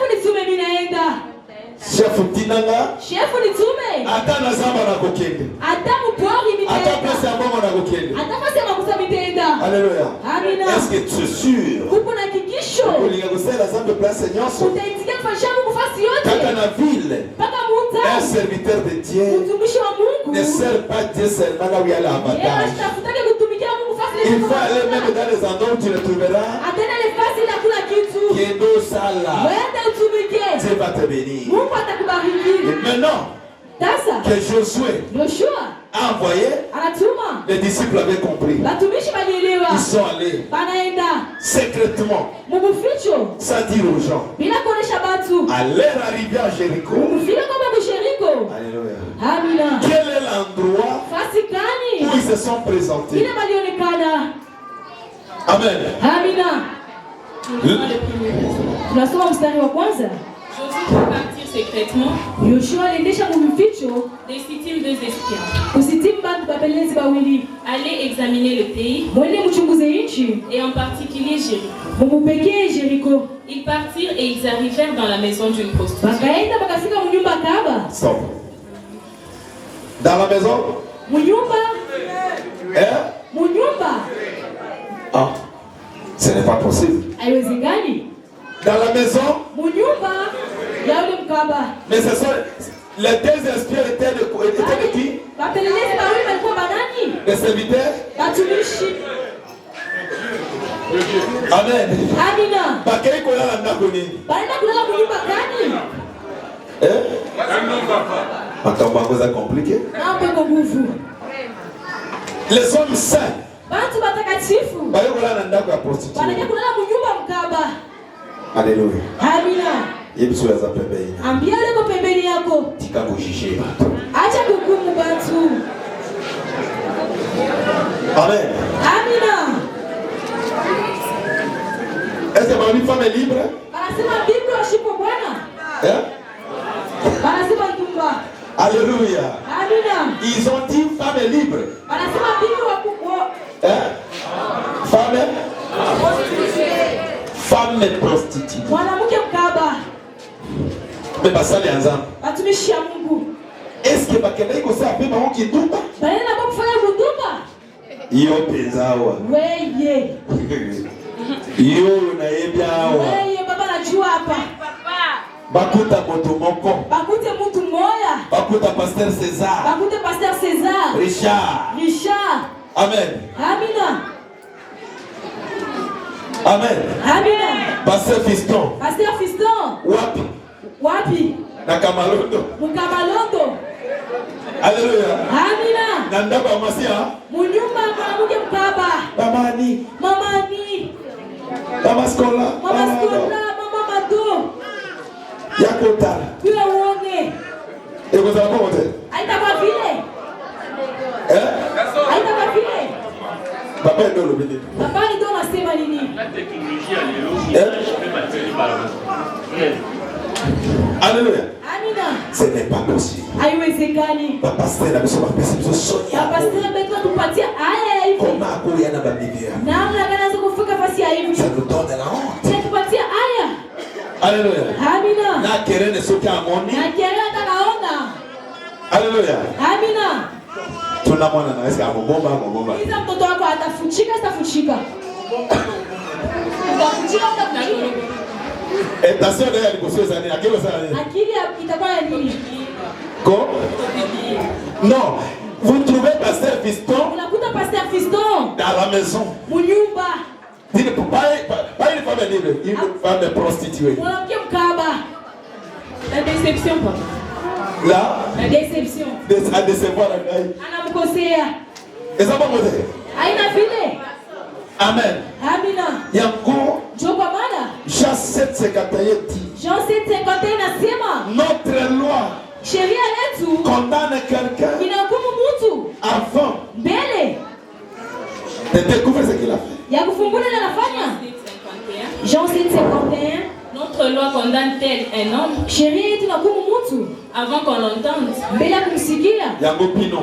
Tinanga. Ata na zamba na kokete. Ata place ya bongo na kokete. Alléluia. Est-ce que tu es sûr? Olinga kosala zamba place nyonso. Kaka na ville. Un serviteur de Dieu ne sert pas Dieu seulement là où il y a l'avantage. Il faut aller même dans les endroits où tu le trouveras. Dieu va te bénir. Et maintenant que Josué a envoyé, les disciples avaient compris. Ils sont allés secrètement, sans dire aux gens, à leur arrivée à Jéricho. Alléluia. Quel est l'endroit où ils se sont présentés? Amen. Josué peut partir secrètement des Sittim 2 espions. Aller examiner le pays et en particulier Jéricho. Ils partirent et ils arrivèrent dans la maison d'une prostituée. Stop. Dans la maison? Ah, ce n'est pas possible. Dans la maison? Mais ce sont les deux espions étaient de qui? Les serviteurs? Amen. Bakei kolala ndako nini? Makambo yango compliqué. Les hommes saints. Bayokolala ndako ya prostituée. Alléluia. Yebisu ya pembeni. Ambia leko pembeni yako. Tika kujije batu. Acha kuhukumu batu. Amen. Est-ce que ma femme est libre? Anasema Biblia washipo Bwana. Anasema tumba. Alléluia. Ils ont dit femme est libre. Anasema Biblia wakubwa. Femme est prostituée. Mwanamke mkaba. Mais basali anzambe. Watumishi ya Mungu. Est-ce que bakenda iko saa pe bango kitumba? Baina kwa kufanya kutumba? Iyo penzawa. Weye. Iyo na yebiawa. Weye baba najua hapa. Bakuta moto moko. Bakute mtu moya. Bakuta pasteur César. Richard. Amen. Pasteur Fiston. Wapi? Na Kamalondo. Alléluia. Nandaba masia. Munyumba mwanamke mkaba. Mamani. Mama Skola. Mama Mado. Yakota. Bila uongo. quoi ça va monter? Haitakuwa vile. Haitakuwa vile. Papa est dans le béni. Papa ndio anasema nini? Alléluia. Amina. Ce n'est pas possible. Haiwezekani. Papa Stella amesema pesa hizo sonia. Papa Stella ametupa tupatie aya hivi. Comment akuya na babibia? Namna gani anaweza kufika fasi ya hivi? Ça nous donne la honte. Tupatie aya. Alléluia. Amina. Na kerene soki amoni. Na kerene atakaona. Alléluia. Amina. Tuna mwana na eska amobomba. Iza mtoto wako atafuchika. Atafuchika Attention d'ailleurs alikosoa sana nini? Akilo sana nini? Akili itakuwa ya nini? Ko? Non. Vous trouvez pasteur Fiston? Unakuta pasteur Fiston dans la maison. Munyumba. Dile pas une femme libre, une femme prostituée. Mwanamke mkaba. La déception papa. La déception. À décevoir la gueule. Anamkosea. Et ça va monter. Haina vile. Amen. Amina. Yango. Joko mala. Jean 7:51 dit. Jean 7:51 nasema. Notre loi. Sheria yetu condamne quelqu'un. Inahukumu mtu. Avant. Mbele. De découvrir ce qu'il a fait. Ya kufungula na nafanya. Jean 7:51. Notre loi condamne tel un homme. Sheria yetu inahukumu mtu. Avant qu'on l'entende. Mbele ya kumsikia. Yango pino.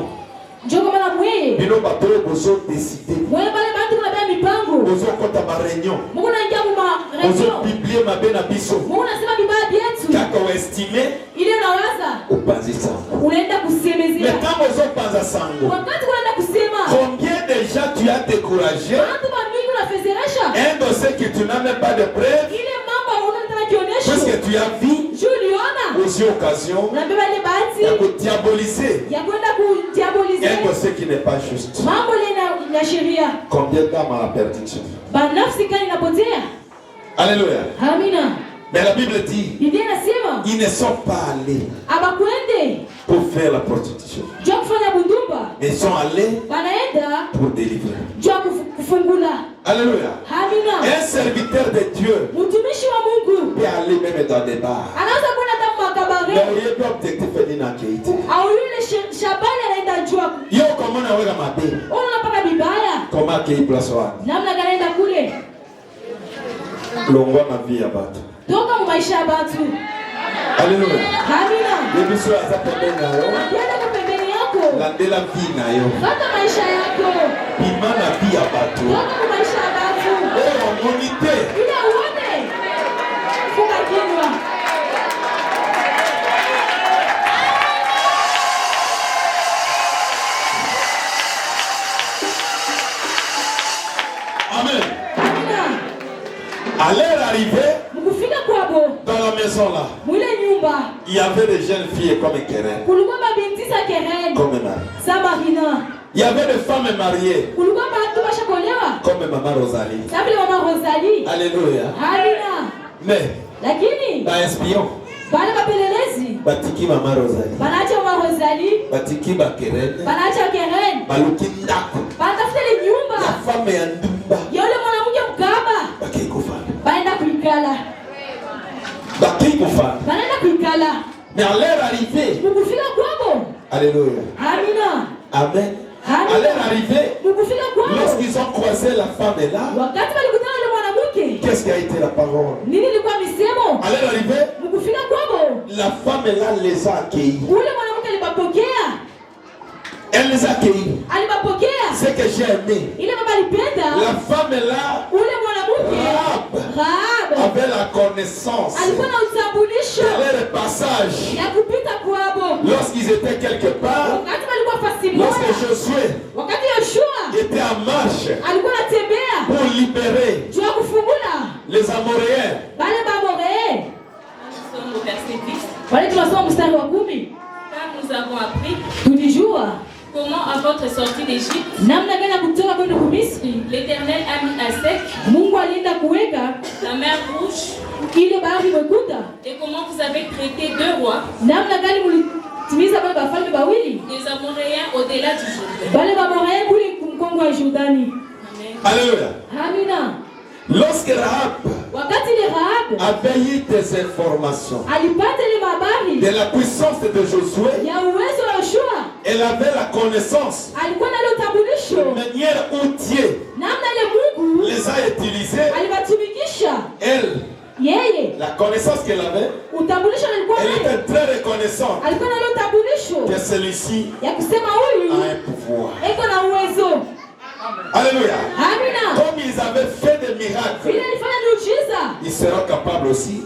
Njoko mala mweye. Bino batoro bozo décider. Mweye bale bantu kuna mipango. Bozo kota ba réunion. Mungu anaingia kwa réunion. Bozo publier mabena biso. Mungu anasema bibaya byetu. Kaka wa estimer. Ile unawaza. Upanzisa. Unaenda kusemezea. Mais quand bozo panza sango. Wakati unaenda kusema. Combien de gens tu as découragé? Watu wa mingi unafezeresha. Un dossier que tu n'as même pas de preuve. Ile mambo unataka kionyesho. Parce que tu as vu. Juliona. Aussi occasion. Unabeba ile bahati. Ya kudiaboliser. Ya kwenda kudiaboliser. Un dossier qui n'est pas juste. Mambo la sheria. Combien d'âmes à la perdition? Banafsi kani inapotea. Alléluia. Amina. Mais la Bible dit, Biblia inasema ils ne sont pas allés abakwende pour faire la prostitution. jua kufanya bundumba. Mais ils sont allés Banaenda pour délivrer. jua kufungula. Alléluia. Amina. Un serviteur de Dieu Mtumishi wa Mungu peut aller même dans des bars. anaweza kwenda hata makabare. Mais il y a un objectif à Keïti. Au yule shabani anaenda jua. Yo comment on a maté? Unapaka bibaya. Comment qu'il place wa? Namna gani anaenda kule? Longwa na vie ya batu. Toka mu maisha ya batu. Alléluia. Amina. Yebi so aza pembeni na yo. Yenda kwa pembeni yako. Landela vie na yo. Fata maisha yako. Bima na vie ya batu. Toka mu maisha ya batu. Oh, monite. Ile uone. Funga kinywa. Amen. Amina. À leur arrivée, Mkufika kwabo. dans la maison là, Mwile nyumba. il y avait des jeunes filles comme Keren, Kulikuwa mabinti za Keren. comme Marie. Samarina. Il y avait des femmes mariées, Kulikuwa batu bashakolewa. comme Maman Rosalie. Sabile mama Rosalie. Alléluia. Amina. Mais, Lakini dans espion, bale bapelelezi batiki Maman Rosalie, banaacha mama Rosalie, batiki Bakeren, banaacha Keren, baluki ndako, banatafuta ile la nyumba femme ya ndumba, ya yule mwanamke mkaba, bakikufa. baenda kuikala, Bakikufa. banaenda kuikala. Mais à leur arrivée, Mukufika kwabo. Alléluia. Amina. Amen. Amina. À leur arrivée, Mukufika kwabo. lorsqu'ils ont croisé la femme là, Wakati walikutana na mwanamke, qu'est-ce qui a été la parole? nini ilikuwa misemo? À leur arrivée, Mukufika kwabo. la femme là les a accueillis. Ule mwanamke alibapokea. Elle les a accueillis. Alibapokea. Ce que j'ai aimé, Ile baba alipenda. la femme là, Ule mwanamke Rahab avait la connaissance alikuwa na utambulisho de leur passage. ya kupita kwabo. Lorsqu'ils étaient quelque part, Wakati walikuwa fasi lorsque moja, Josué wakati Yoshua était en marche alikuwa anatembea pour libérer juu ya kufungula les Amoréens, bale Bamoree. Nous sommes au verset 10. Wale tunasoma mstari wa 10. Car nous avons appris Tulijua comment, à votre sortie d'Égypte, namna gani ya kutoka kwenda Misri, l'Éternel a mis à sec Mungu alienda kuweka la mer Rouge ile bahari mekuta, et comment vous avez traité deux rois, namna gani mulitimiza bale bafalme bawili des Amoréens au-delà du Jourdain. bale Bamoree kule mkongo wa Jordani. Amen. alléluia. Amina. Lorsque Rahab a veillé des informations de la puissance de Josué. Elle avait la connaissance de manière où Dieu les a utilisés. Elle, la connaissance qu'elle avait, elle était très reconnaissante que celui-ci a un pouvoir. Alléluia. Comme ils avaient fait des miracles, ils seront capables aussi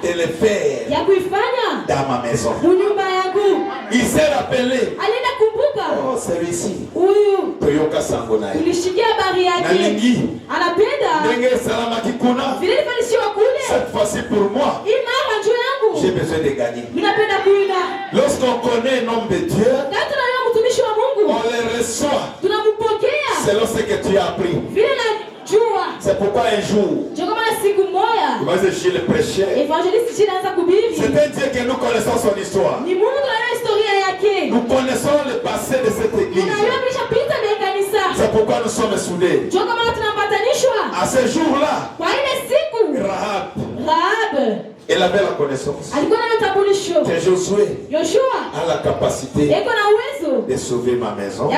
de les faire dans ma maison. Il s'est rappelé. Oh, celui-ci. Toyoka Sangonai. Nalingi. Cette fois-ci pour moi, j'ai besoin de gagner. Lorsqu'on connaît un homme de Dieu, on les reçoit selon ce que tu as appris. C'est pourquoi un jour, je le prêchais. C'est un Dieu que nous connaissons son histoire. Nous connaissons le passé de cette église. C'est pourquoi nous sommes soudés. À ce jour-là, Rahab, elle avait la connaissance que Josué a la capacité de sauver ma maison,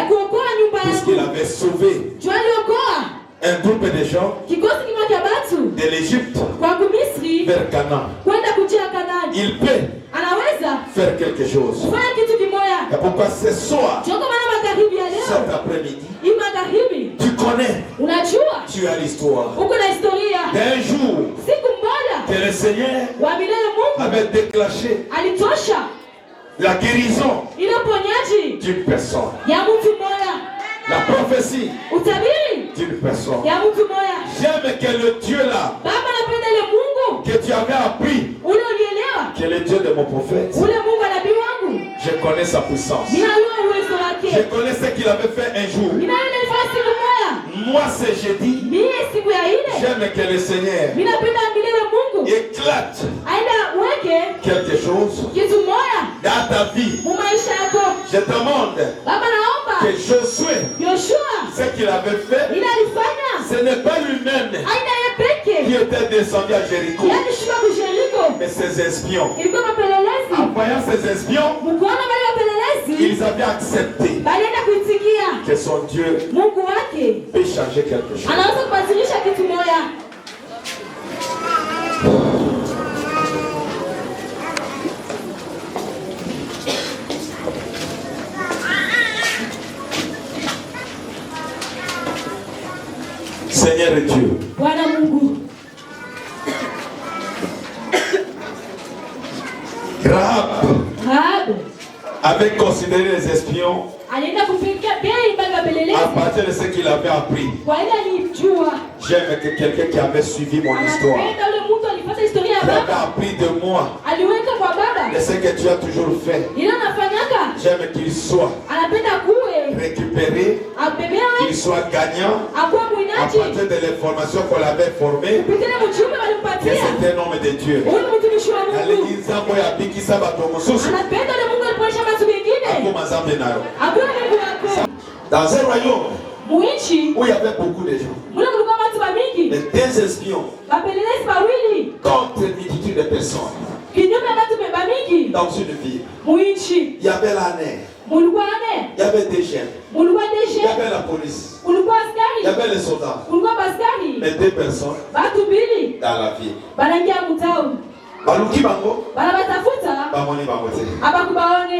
puisqu'il avait sauvé un groupe de gens de l'Égypte vers Canaan. Il peut faire quelque chose. Et pourquoi ce soir, cet après-midi, tu connais, tu as l'histoire d'un jour que le Seigneur avait déclenché la guérison d'une personne. La prophétie d'une personne. J'aime que le Dieu là que tu avais appris, que le Dieu de mon prophète, je connais sa puissance. Je connais ce qu'il avait fait un jour. Moi c'est jeudi. J'aime que le Seigneur éclate quelque chose dans ta vie. Je demande que Josué, ce qu'il avait fait, ce n'est pas lui-même qui était descendu à Jéricho, mais ses espions. En voyant ses espions, ils avaient accepté que son Dieu peut changer quelque chose. Seigneur Dieu, Rahab avait considéré les espions à partir de ce qu'il avait appris. J'aime que quelqu'un qui avait suivi mon histoire, qui avait appris de moi de ce que tu as toujours fait, j'aime qu'il soit récupéré, qu'il soit gagnant à partir de l'information qu'on l'avait formé, que c'est un homme de Dieu. Dans un royaume où il y avait beaucoup de gens, les deux espions contre une multitude de personnes, dans une ville, il y avait la neige, il y avait des jeunes, il y avait la police, il y avait les soldats, les deux personnes dans la ville. Baluki bango bamoni bango te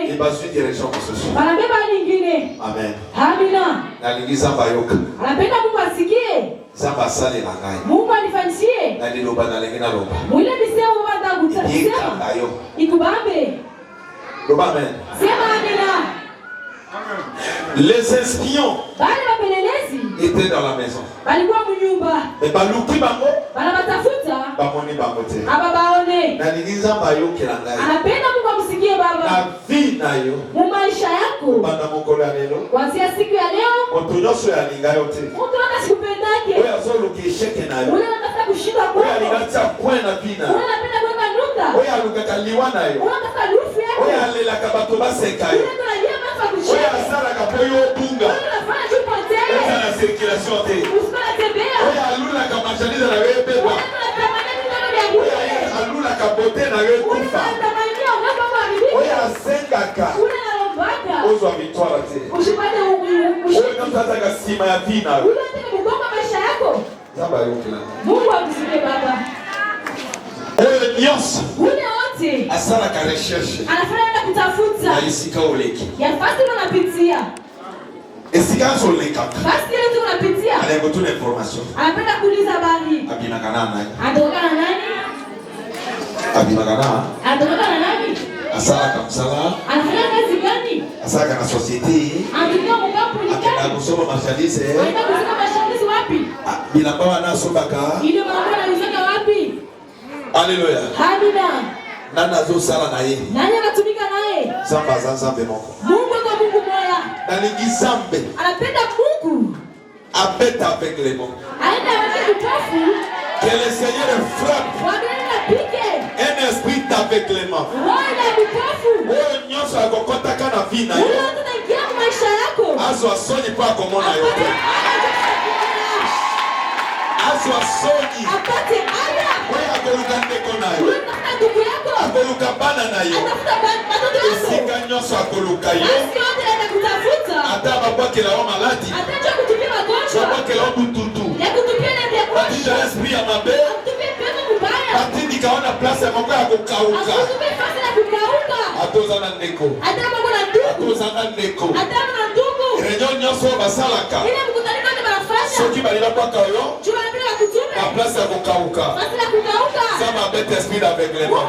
et bazui direction mosusu. Amen. Nalingi Zamba yoka Zamba sali na ngai na liloba nalingi na loba yekanga yo loba amen. Les espions étaient dans la maison. Et baluki bango bamoni bango te. Nalingi Zamba yoka na ngai na vie na yo banda mokolo ya lelo moto nyonso yalinga yo te. Oyo azoluka esheke na yo, oyo alinga tia point na vie na yo, oyo alukaka liwa na yo, oyo alelaka bato baseka yo, oyo asalaka mpo yo obunga eza na circulation te, oyo alulaka marchandise na yo ebeba, kabote na yo kufa. Oya sengaka. Ozwa victoire te. Oya mtazaka sima ya vina. Zamba yokela. Mungu akusikie baba. Oya nyonso. Ule wote. Asala ka recherche. Anafanya kutafuta. Na isika oleki. Ya fasi unapitia. Esika soleka. Fasi ile unapitia. Alengo tu information. Anapenda kuuliza habari. Abina kana nani? Anatoka na nani? Abina kana. Anatoka na nani? Asala ka msala. Anafanya kazi gani? Asala ka na société. Anatoka mkampu ni gani? Akenda kusoma marchandise. Anaenda kusoma marchandise wapi? Bila bawa na sobaka. Ile mama anauza wapi? Alléluia. Amina. Nana zo sala na ye. Nani anatumika naye? Zamba zanzambe moko. Mungu kwa Mungu moya. Nalingi zambe. Anapenda Mungu. Abeta avec les mots. Aenda wake kutofu. Que le Seigneur frappe. Wageni pike. Un esprit avec les mains. Wana kutofu. Oyo nyonso akokota kana vina yo. Ule tunaingia maisha yako. Azo asoni pa komona yote. Azo asoni. Apate aya. Oyo akoluka ndeko na yo. Ule tafuta ndugu yako. Akoluka bana na yo. Atafuta batoto yako. Esika nyonso akoluka yo. Basi yote anaenda kutafuta. Ata babwakela yo maladi. Atacha kutupia magonjwa. Babwakela yo bututu. Ya kutupia na vya Batija kuosha. l'esprit ya mabe. Kutupia pepo mbaya. Batindi kaona place ya moko ya kokauka. Akutupia fasi na kukauka. Atoza na ndeko. Ata mama na ndugu. Atoza na ndeko. Ata na ndugu. Réunion nyonso basalaka. Ile mkutaniko ndio wanafanya. Soki balila paka yo. Jua bila kutume. Na place ya kokauka. Fasi na kukauka. Sama bête esprit d'aveuglement.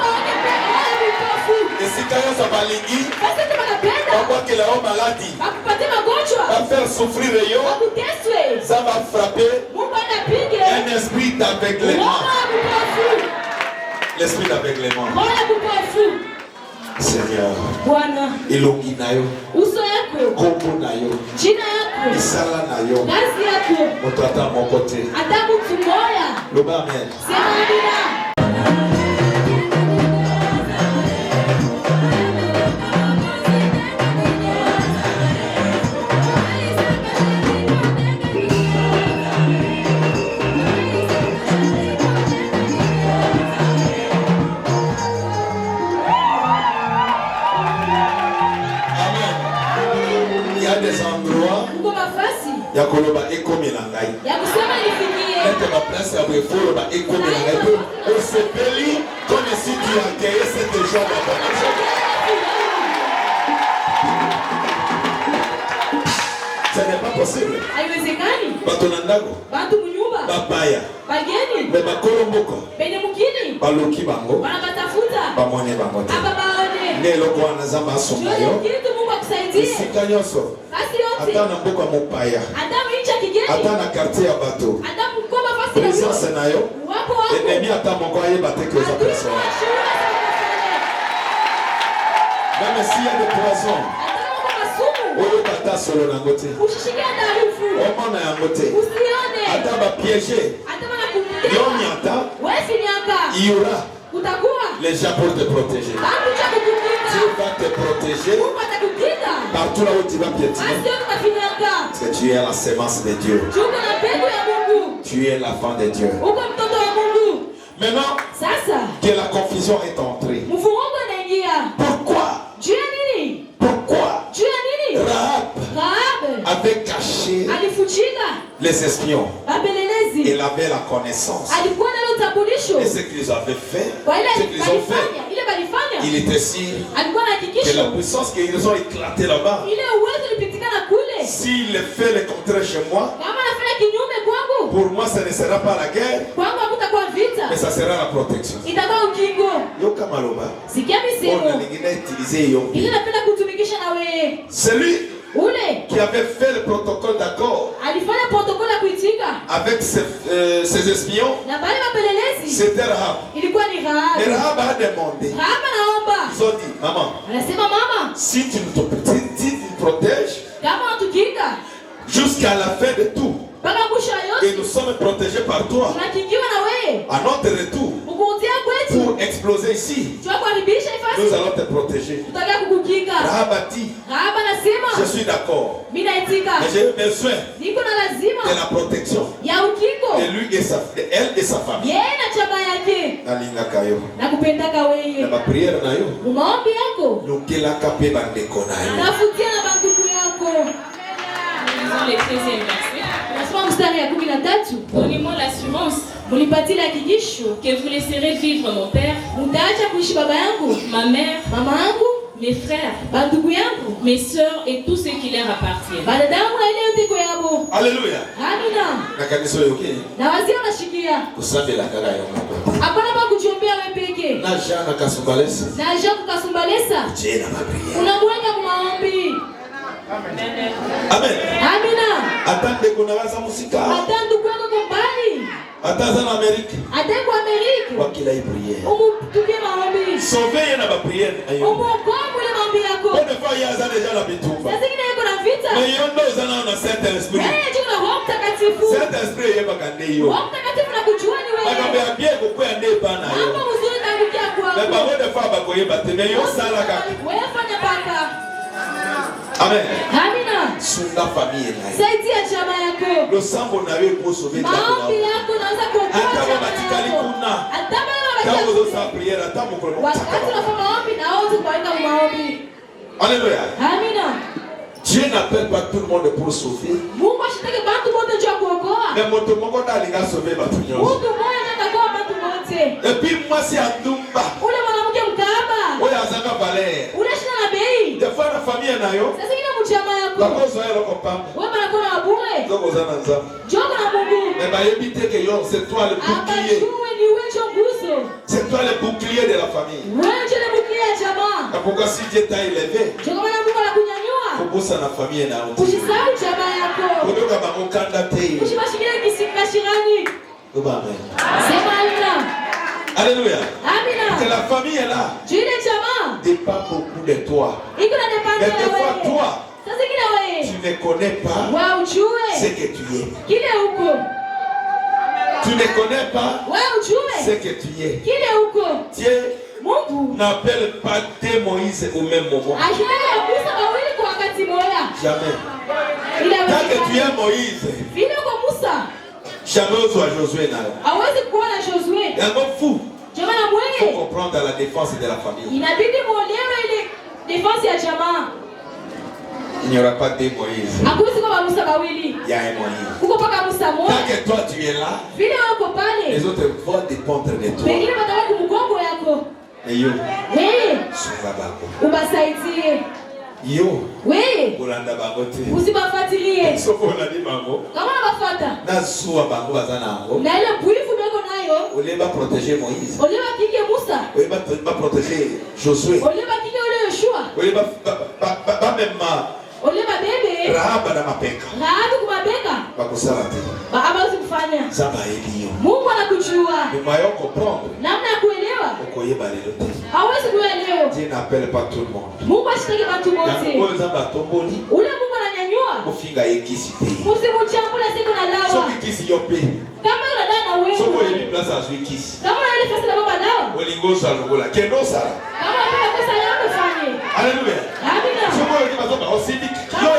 Esika nyonso balingi. Fasi tu wanapenda. Babwakela yo maladi. Bakupatie magonjwa. Ba faire souffrir yo. Bakuteswe. Ça va frapper Mungu anapige. un esprit d'aveuglement. L'esprit d'aveuglement. Mola kupofu. Seigneur. Bwana. Elongi na yo. Uso yako. Kombo na yo. Jina yako. Isala na yo. Kazi yako. Moto ata moko te. Ata mtu moya. Loba amen. Sema amina. Ya koloba ekomi na ngai. Ya kusema nifikie. Lete ba place ya befolo ba ekomi na ngai. On s'appelle comme si tu as accueilli cette joie dans ton maison. Ce n'est pas possible. Haiwezekani. Bato na ndago. Bantu munyumba. Babaya. Bageni. Me bakolomboko. Benye mukini. Baloki bango. Wanabatafuta. Bamone bango te. Aba baone. Ngelo kwa nazamba asonga yo. Kitu Mungu akusaidie. Esika nyonso. Basi yote. Ata na mboka mopaya. Ata mwincha kigeni. Ata na quartier ya bato. Ata mkoba fasi ya Présence na yo. Wako wako. Ennemi ata moko ayeba te que za personne. Même s'il y a des poisons. Oyo tata solo na ngote. Ushishike taarifu. Omona ya ngote. Usione. Ata ba piéger. Ata mana kumtega. Yonya ata. Wewe nyaka. Il y aura Utakuwa. les gens pour te protéger. Bantu cha kukukinga. Dieu va te protéger. Mungu atakukinga. Partout là où tu vas piétiner. Basi yote utafinyanga. Parce que tu es la sémence de Dieu. Tuko na mbegu ya Mungu. Tu es l'enfant de Dieu. Uko mtoto wa Mungu. Maintenant Sasa. que la confusion est entrée. Mvurugo unaingia. Pourquoi? Juu ya nini? Pourquoi? Juu ya nini? Rahab Rahab avait caché alifuchika les espions. wapelelezi. Il avait la connaissance. Alikuwa na utambulisho. Et ce qu'ils avaient fait, Kwa ile ce qu'ils ont fait, balifanya, ile balifanya. il était sûr Alikuwa que la anahakikisha puissance qu'ils ont éclaté là-bas, ile uwezo ulipitikana kule. s'il fait le contraire chez moi, Kama anafanya kinyume kwangu, pour moi ce ne sera pas la guerre, kwangu hakutakuwa vita. mais ça sera la protection. Itakuwa ukingo. Yoka maloba, Sikia on a misemo. utilisé yo. Ile napenda kutumikisha na wewe. Celui Ule qui avait fait le protocole d'accord alifanya protokoli ya kuitika avec ses espions, na bale mapelelezi c'était Rahab. ilikuwa ni Et Rahab. Rahab a demandé, Rahab anaomba. ils ont dit, maman, Anasema mama, si tu nous protèges kama unatukinga jusqu'à la fin de tout, mpaka mwisho wa et yote nous sommes protégés par toi, tunakingiwa na wewe. à notre retour, Ukurudia kwetu pour exploser ici, Chua kuharibisha nous ifasi. allons te protéger. Tutaka kukukinga. Rahab a dit, Rahaba anasema, je suis d'accord, mimi naitika. mais j'ai besoin Niko na lazima de la protection ya ukingo. de lui et de elle et sa famille. Yeye na chama yake. Nalingaka yo. Nakupendaka Na wewe. ba prière na yo. Maombi yako. Yokelaka pe bandeko na yo. Nafutia na bandugu yako. Lisons le 13e verset. Nasoma mstari ya 13. Donnez-moi l'assurance Munipatie hakikisho que vous laisserez vivre mon père, mutaacha kuishi baba yangu, ma mère, mama yangu, mes frères, bandugu yangu, mes sœurs et tout ce qui leur appartient. banadamu na ile yote iko yabo. Alléluia. Amina. Na kanisa yoke. Na wazee wanashikia. Kusambela kaka yo mako. Hapana pa kujiombea wewe peke. Na jana kasumbalesa. Na aje kukasumbalesa. Jena ba prière. Unamweka kwa maombi. Amen. Amina. Atande kuna waza musika. Hata ndugu yako kwa mbali. Ataza na Amerika. Hata kwa Amerika. Kwa kila prière. Umutukie maombi. Sauver na ba prière ayo. Umuokoe ile maombi yako. Bonne fois yaza déjà la bitumba. Sasa ingine yuko na vita. Mais yondo zana na Saint Esprit. Wewe juu na Roho Mtakatifu. Saint Esprit yeba kande yo. Roho Mtakatifu nakujua ni wewe. Akambia bien kokwe ande bana yo. Hapo mzuri tangukia kwako. Mais par bonne fois ba koyeba te mais yo sala ka. Wewe fanya paka. Amen. Amina. Sunga famille na yo. Saidia chama yako. Le sambo na yo pour sauver ta Maombi famille. yako naweza kuokoa Hata chama batikali yako. kuna. Hata Quand baba vous osez la prière, attends mon wakati unafanya maombi na wewe kubarika maombi. Alléluia. Amina. Dieu n'appelle pas tout le monde pour sauver. Mungu ashitaki bantu wote juu ya kuokoa. Mais moto mongo d'alinga sauver ba tunyo. Mungu mmoja atakoa bantu wote. Et puis moi c'est Andumba. Ule mwanamke mkaaba. Oya azanga valeur. Ule shina na bei. Des fois la famille na yo. Sasa ingine mchama yako. La cause est là comme Wewe banakuwa na bure. Zoko zana nzam. Jogo na Mungu. Mais ba yebite que yo c'est toi le bouclier. Abajue ni wewe nguzo. C'est toi le bouclier de la famille. Wewe ndiye mbukia ya jamaa. Et pourquoi si Dieu t'a élevé, Jogo na Mungu anakunyanyua. faut bosser na famille na yo. Usisahau chama yako. Kutoka bamukanda te. Ushibashikile kisikashirani. Amen. Sema amina. Alléluia. Amina. Que la famille est là. Jile jamaa. Dépend beaucoup de toi. Iko na depende Mais na des fois wewe. toi, Sasa ingine wewe. tu ne connais pas Wewe ce ujue. que tu es. Kile uko. Tu ne connais pas Wewe ce ujue. que tu es. Kile uko. Dieu Mungu. n'appelle pas deux Moïse au même moment. Ashitaki kukusa wawili kwa wakati mmoja. Jamais. Ila Tant que tu wewe. es Moïse, Vile uko Musa. jamais soit Josué. Hawezi kuona Josué. Il y a un homme fou. Jamaa na Il faut mwenye. comprendre la défense de la famille. Inabidi muolewe ile defense ya jamaa. Il n'y aura pas deux Moïse. Hakuwezi kuwa Musa wawili. Il y a un Moïse. Kuko paka Musa Tant mmoja. que toi tu es là, Vile wewe uko pale. les autres vont dépendre de toi. Pengine watakuwa kumgongo yako. Et yo, Wewe sunga bako. ubasaidie. Yo, Wewe bolanda bango te. usibafuatilie. Soko olandi bango. Kama unabafuata Na zuwa bango baza na yango. na ile bwifu beko nayo, Oleba protéger Moïse. oleba kike Musa, Oleba protéger Josué. oleba kike ule Yoshua, Oleba ba même oleba bebe Rahab na mapeka. Rahabu kubabeka. Bakosala te. Hawezi kufanya. Zamba eliyo. Mungu anakujua. Mais mayo comprendre. Namna ya kuelewa. Okoyeba lelo te. Hawezi kuelewa. Dieu n'appelle pas tout le monde. Mungu ashitaki watu wote. Yango zamba tomboli. Ule Mungu ananyanyua. Mofinga yekisi te. Usimuchambule siku na lawa. Soki kisi yo pe. Kama unadai na wewe. Soko yebi place azwi kisi. Kama unadai fasi na baba lawa. Olingo salogola. Kendo sala. Kama unataka pesa yako fanye. Alléluia. Amina. Soko yebi bazoba osindi. Yo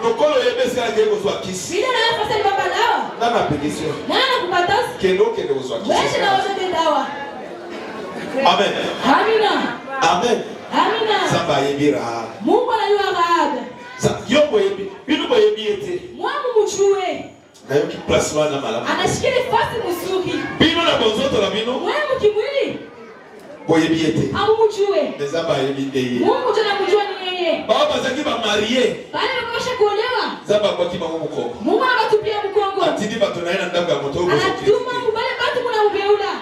lokolo yebesi kala kego zwa kisi. Bila na fasi na baba lawa. Nana pétition. Nana kupatasa. Kendo zwa kisi. Wewe na wewe dawa. Amen. Amina. Amen. Amina. Samba yebi Rahab. Mungu anajua Rahab. Yo boyebi. Binu boyebi ete. Mwamu mchue. Na yo ki place wana malamu. Anashikile fasi mzuri. Binu na bonzoto la binu. Mwamu kimwili. Boyebi ete. Amumjue. Nezamba yebi ndeye. Mungu tena kujua ni yeye. Baba bazaki ba marié. Bale wakosha kuolewa. Zamba kwa kima muko. Mungu anatupia mkongo. Atindi bato na ina ndanga moto bozo Anatuma kiti. kubale batu kuna ubeula.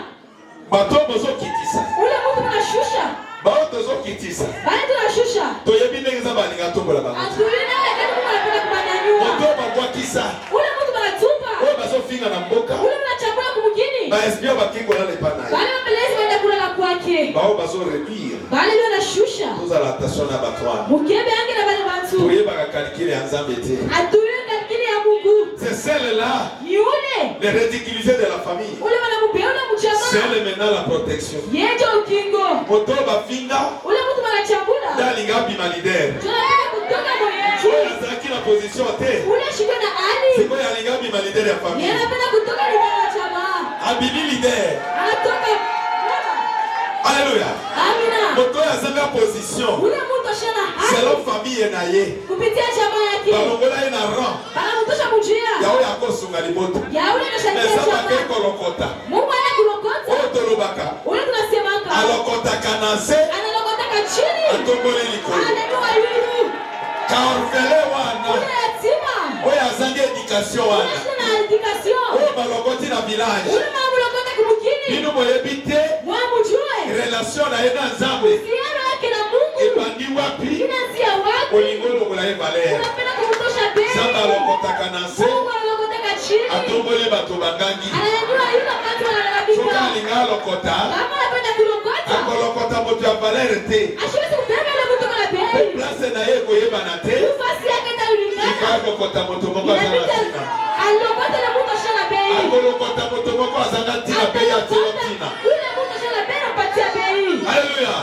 Bato bozo kitisa. Ule Mungu anashusha. Bato bozo kitisa. Bale tunashusha. To yebi ndenge zamba linga tombola bango. Atuina ile kama Mungu anapenda kubanyanyua. Moto bakwa kisa. Ule Mungu anatupa. Oyo bazo finga na mboka. Ule anachakula kumkini. Ba espia bakingo na lepa Bale naye. wapelezi waenda kulala kwake. Bao bazo réduire. Bale ndio anashusha. Toza la attention na batwana. Mukebe yange na bale watu. Toyeba ka calculer ya nzambe te. Atuye katikini ya Mungu. C'est celle-là, Ni ule. les ridiculisés de la famille. Ule wanamubeula mchama. C'est elle maintenant la protection. Yejo ukingo. Moto bafinga. Ule mtu anachambula. Dalinga bima leader. Tunataka kutoka mwenyeji. Oya zaki na position te. Ule shiko na ali. Siko ya linga bima leader ya famille. Yeye anapenda kutoka leader wa chama. Abini leader. Anatoka. Alléluia. Amina. Moto ya zanga position. Ule mtu ashana ali. C'est la famille na ye. Kupitia chama yake. Balongola ina rang. Bana mtosha mujia. Yao ya kosunga liboto. Ya ule anashakia Mais ça va chama. que kolokota. Mungu anakulokota. Otolobaka. Ule tunasemaka. Alokota kanase. Analokota chini. Atombole likolo. Ananua yulu. Kaorfele wana. Ule yatima. Oya zange éducation wana. Ule na éducation. Oya balokoti na village. Ule mamulokota kumukini. Bino moyebite. Mwamujue. Relation na yena nzambe. Uhusiano wake na Mungu. Ebandi wapi? Inaanzia wapi? Olingolo kola ye valeur. Unapenda kumtosha bei. Zamba alokota kanase. Mungu analokota chini. Atombole bato bangangi. Ananyanyua yule wakati Soka wanalalamika. alinga alokota. Kama anapenda kulokota. Akolokota moto ya valeur te. Asiwezi kubeba ile mtu kwa bei. Place na ye koyebana te. Nafasi yake italingana. Ikalokota moto moko azanga tina. Alokota ile mtu ashana bei. Akolokota moto moko azanga tina pe ya tina. Yule mtu ashana bei anapatia bei. Alléluia.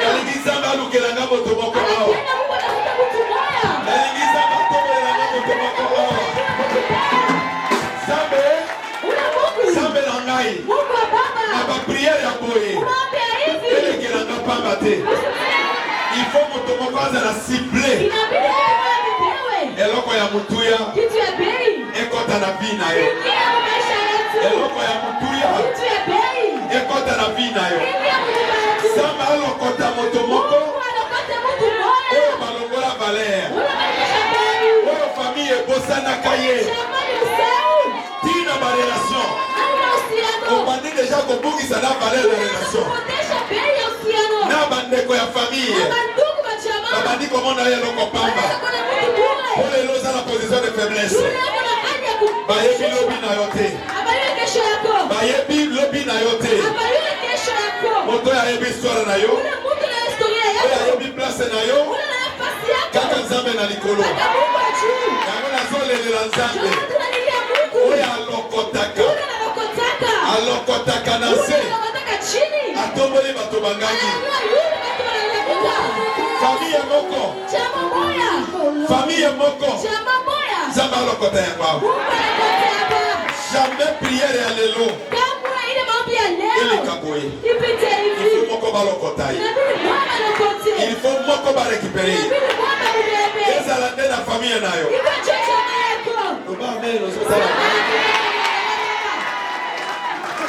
Yalingi zamba alukelanga moto moko awa. Anapenda Mungu atafuta mtu moja. Yalingi zamba tombelanga moto moko awa. Zambe. Ule Mungu. Zambe na ngai. Mungu wa baba. Na ba prière ya boye. Unaambia hivi. Elekelanga pamba te. Il faut moto moko azala ciblé. Inabidi wewe bibiwe. Eloko ya mutuya. Kitu ya bei. Ekota na vi na yo. Ingia maisha yetu. Eloko ya mutuya. Kitu ya bei. Ekota na vi na yo. Ingia mnyumba yetu. Zamba alokota moto moko. Mungu anakote mtu moja. Oyo balongola valeur. Unabadilisha bei. Oyo famille ebosanaka ye. Shamani useu. Tina ba relation. Ana uhusiano. Obandi deja kobungisa na valeur na relation. Unapotesha bei ya uhusiano. Na bandeko ya famille. Na ndugu wa chama. Babandi komona ye eloko pamba. Kuna mtu bure. Oyo eloza na position de faiblesse. Yule ana hali ya Bayebi lobi na yo te. Abayule kesho yako. Bayebi lobi na yo te. Abayule kesho yako. Moto yayebi histoire na yo. Ule mtu na historia Oyo yako. ayebi place na yo. Ule na nafasi yako. Kaka nzambe na likolo. Hata Mungu ajui. Yango nazolelela nzambe. Ndio tunalilia Mungu. Oyo alokotaka. Ule anakotaka. Alokotaka na se. Ule anakotaka chini. Atomboli bato bangangi. Anajua yule watu wanalalamika. Famille moko. Chama moya. Famille moko. Chama moya. Nzambe alokota yango awa. Mungu anakote hapa. Jamais prière ya lelo. Kama ile maombi ya leo. Eleka boye. Ipite Il hivi. faut moko balokota ye. Inabidi Bwana anakote. Il faut moko barécupérer ye. Inabidi Bwana ubebe. Ezala nde na famille na yo. Iko chocho yako. Loba amen ozosala.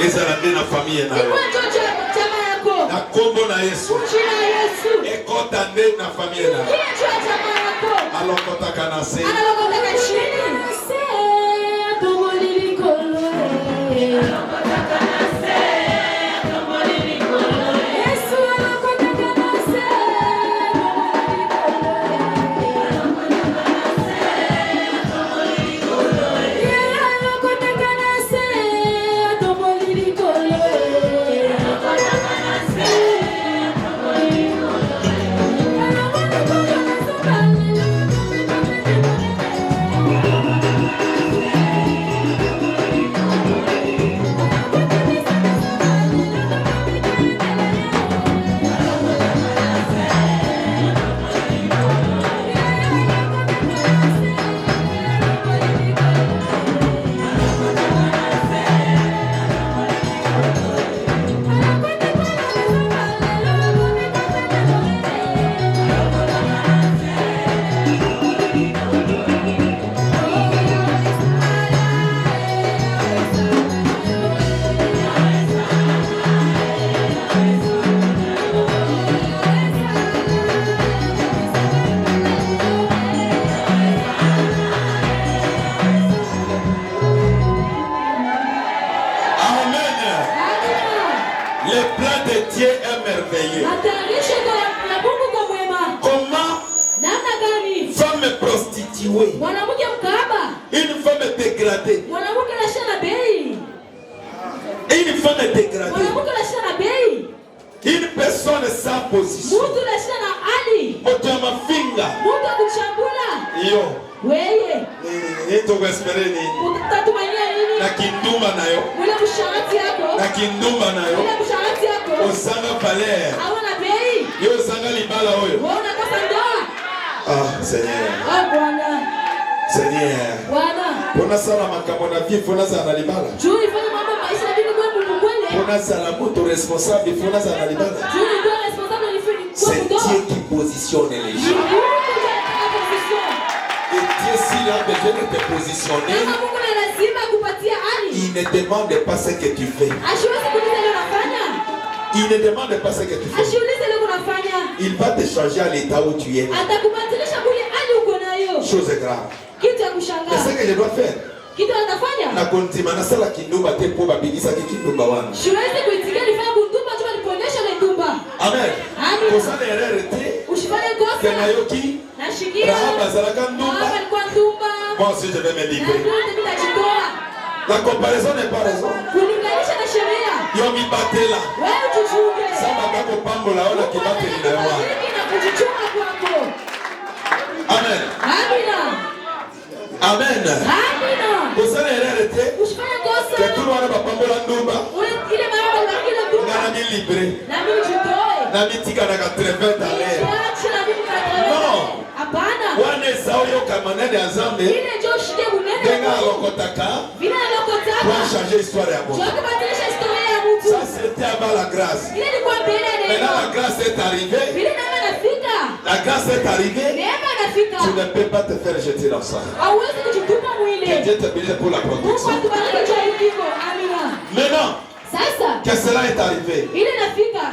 Ezala nde na famille na yo. Iko chocho chama yako. Na kombo na Yesu. Jina la Yesu. Ekota nde na famille na yo. Kile chama yako. Alokotaka na se. Analokotaka chini. Mwanamke mkahaba. Une femme dégradée. Mwanamke anashana bei. Une femme dégradée. Mwanamke anashana bei. Une personne sans position. Mtu anashana hali. Mtu ya mafinga. Mtu akuchambula. Iyo. Wewe. Nito kuespere nini? Utatumania nini? Na kinduma nayo. Ule msharati yako. Na kinduma nayo. Ule msharati yako. Osanga palais. Hauna bei. Yo sanga libala oyo. Waona kama ndoa. Ah, Seigneur. Ah, Bwana. Seigneur. Bwana. Pona sala makambo na vie fona za na libala. Juu ifanye mambo maisha bibi kwa Mungu kweli. Pona sala moto responsable fona za na libala. Juu ni kwa responsable ni fini. C'est Dieu qui positionne les gens. Et Dieu s'il a besoin de te positionner, Kama Mungu ana lazima kupatia hali. il ne demande pas ce que tu fais. Ashiwezi kuuliza leo unafanya. Il ne demande pas ce que tu fais. Ashiulize leo unafanya. Il va te changer à l'état où tu es. Atakubadilisha kule hali uko nayo. Chose grave. Kitu ya C'est kushangaa. ce que je dois faire. Kitu anafanya? Na kontima na sala kindumba te po babidisa ki kindumba wana. Siwezi kuitikia nifanye kundumba tu niponyesha ile ndumba. Amen. Amen. Kosana erreur te. Usifanye kosa. Kena yoki. Nashikia. Rahaba zalaka ndumba. Rahaba alikuwa ndumba. Moi aussi je vais me livrer. La comparaison n'est pas raison. Kulinganisha na sheria. Yo mi batela. Wewe ujichunge. Sama kako pambola ona kibate ni na wa. Na kujichunga kwako. Amen. Amina. Amen. Amina. Kosana erreur te. Usifanye kosa. Que tout le monde va pambola ndumba. Ile mara bakile ndumba. Ngana mi libre. Na mimi jitoe. Na mi tika na ka 30 à l'air. Non. Hapana. Wane sao yo kamane de azambe. Ile ndio shida bunene. Denga lokotaka. Vile alokotaka. Pour changer l'histoire ya bon. Ndio kubadilisha historia ya mtu. Ça c'était avant la grâce. Ile ni kwa mbele ya Maintenant neema. la grâce est arrivée. Vile neema inafika. La grâce est arrivée. Neema inafika. Tu ne peux pas te faire jeter dans ça. Hauwezi kujitupa mwili. Que Dieu te bénisse pour la Mungu protection. atubariki kwa hivyo. Amina. Maintenant, Sasa que cela est arrivé. ile inafika.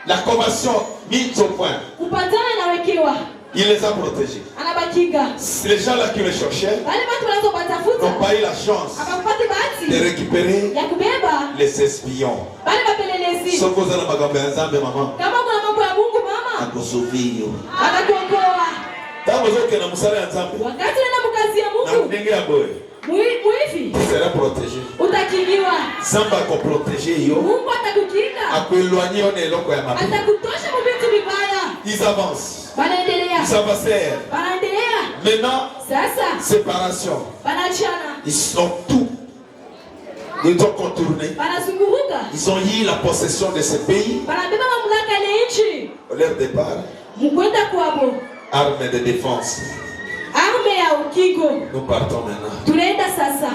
La convention mise au point. Kupatana inawekewa. Il les a protégés. Anabakinga. Les gens là qui le cherchaient Wale watu wanaweza kupatafuta. n'ont pas eu la chance Akapata bahati de récupérer ya kubeba les espions. wale wapelelezi. Sauf que vous avez magambo ya nzambe maman. Kama kuna mambo ya Mungu mama, Akusuvio. atakuokoa. Tango zote na musala ya nzambe. Wakati unaenda mkazi ya Na Mungu, ndenge ya boy. muivi Tu seras protégé. utakingiwa. Nzambe ako protéger yo. Mungu atakukinga. Akuéloigner on eloko ya mabe. Atakutosha mu vitu vibaya. Ils avancent. Wanaendelea. Ils avancèrent. Wanaendelea. Maintenant, Sasa séparation. wanaachana. Ils sont tout. Ils ont contourné. Wanazunguruka. Ils ont eu la possession de ce pays. Wanabeba mamlaka ya nchi. Au leur départ, Mkwenda kwabo. armes de défense. Arme ya ukingo. Nous partons maintenant. Tunaenda sasa.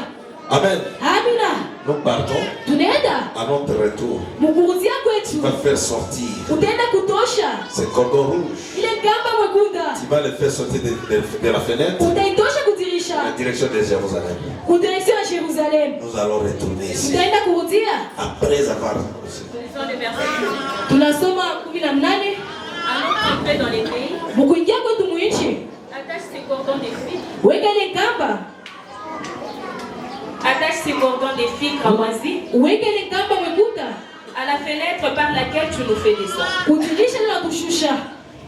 Amen. Amina. Nous partons Tunaenda. à notre retour. Mkuruzia Tu kwetu. vas faire sortir Utaenda kutosha. ce cordon rouge. Ile gamba mwekunda. Tu vas le faire sortir de la fenêtre Utaitosha en kudirisha. direction de Jérusalem. Kudirektion ya Jerusalem. Nous allons retourner ici. Utaenda kurudia. Après avoir Dans les versets. Tunasoma 18. Allons camper dans les pays. Mkuingia kwetu muichi. Attache ses cordons des filles. Weka ile gamba. Attache ses cordons des filles cramoisies Weka ile gamba mwekuta. à la fenêtre par laquelle tu nous fais descendre. Kudirisha na kushusha.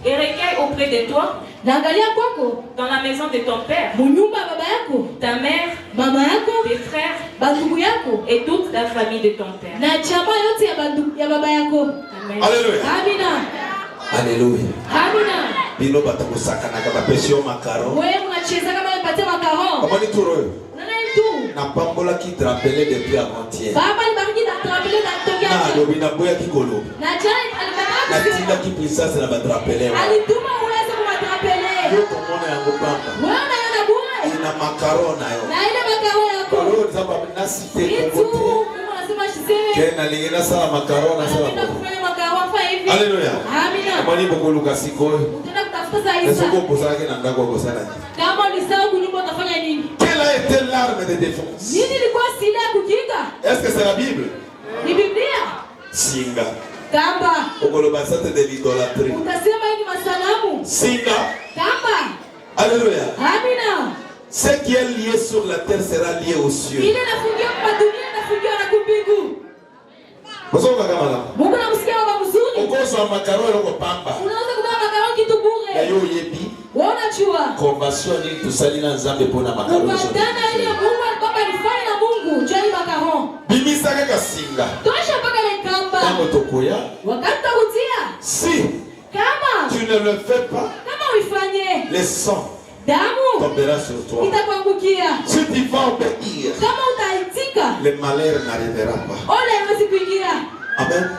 Et recueille auprès de toi, Naangalia kwako. dans la maison de ton père, Munyumba ya baba yako. ta mère, Mama yako. tes frères Bandugu yako. et toute la famille de ton père. Na chama yote ya bandugu ya baba yako. Amen. Alléluia. Amina. Alléluia. Amina. Bino batakosakana kama pesio makaro. Wewe unacheza kama umepatia makaron. Comment ni turo? Nana itu. Na pambola qui te rappelait depuis avant-hier. Baba alibariki na trapele na tokea. Na lobina boya kikolo. Na jana Na alibariki. tinda ki puissance na batrapele. Alituma uweze kumatrapele. Yo komona yango pamba. Wewe unaona bure. Ina makarona yo. Na ile makaron yako. Lolo zaba nasite Itu. komote. Mungu anasema shiseme. Kena lingina sala makarona sala. Anaenda kufanya makaron fa hivi. Alléluia. Amina. Amani boko luka sikoyo. Utaenda kutafuta za Isa. Esoko posala ke nanga kwa kosala. Kama ulisahau kunyumba utafanya nini? Quelle a été l'arme de défense? Nini ilikuwa silaha ya kukinga? Est-ce que c'est la Bible? Ni Biblia. Singa. Kamba. Okoloba sate de l'idolâtrie. Utasema hii ni masanamu. Singa. Kamba. Alléluia. Amina. Ce qui est lié sur la terre sera lié aux cieux. Ile nafungia kwa dunia nafungia na kumbingu. Bosoka kama la. Mungu anamsikia baba mzuri. Okoso makaro loko pamba. Unaweza kutoa makao kitu Ya bure. yo yebi. Wewe unajua. Convention ni tusalina nzambe pona makaro. Kupatana ile Mungu baba alifanya na Mungu, njoo makao. Bimisa kaka singa. Tosha mpaka ile kamba. Tango tokoya. Wakati utakutia. Si Kama tu ne le fais pas, kama uifanye. le sang Damu tombera sur toi. itakuangukia. Si tu vas obéir, Kama utaitika le malheur n'arrivera pas. Amen.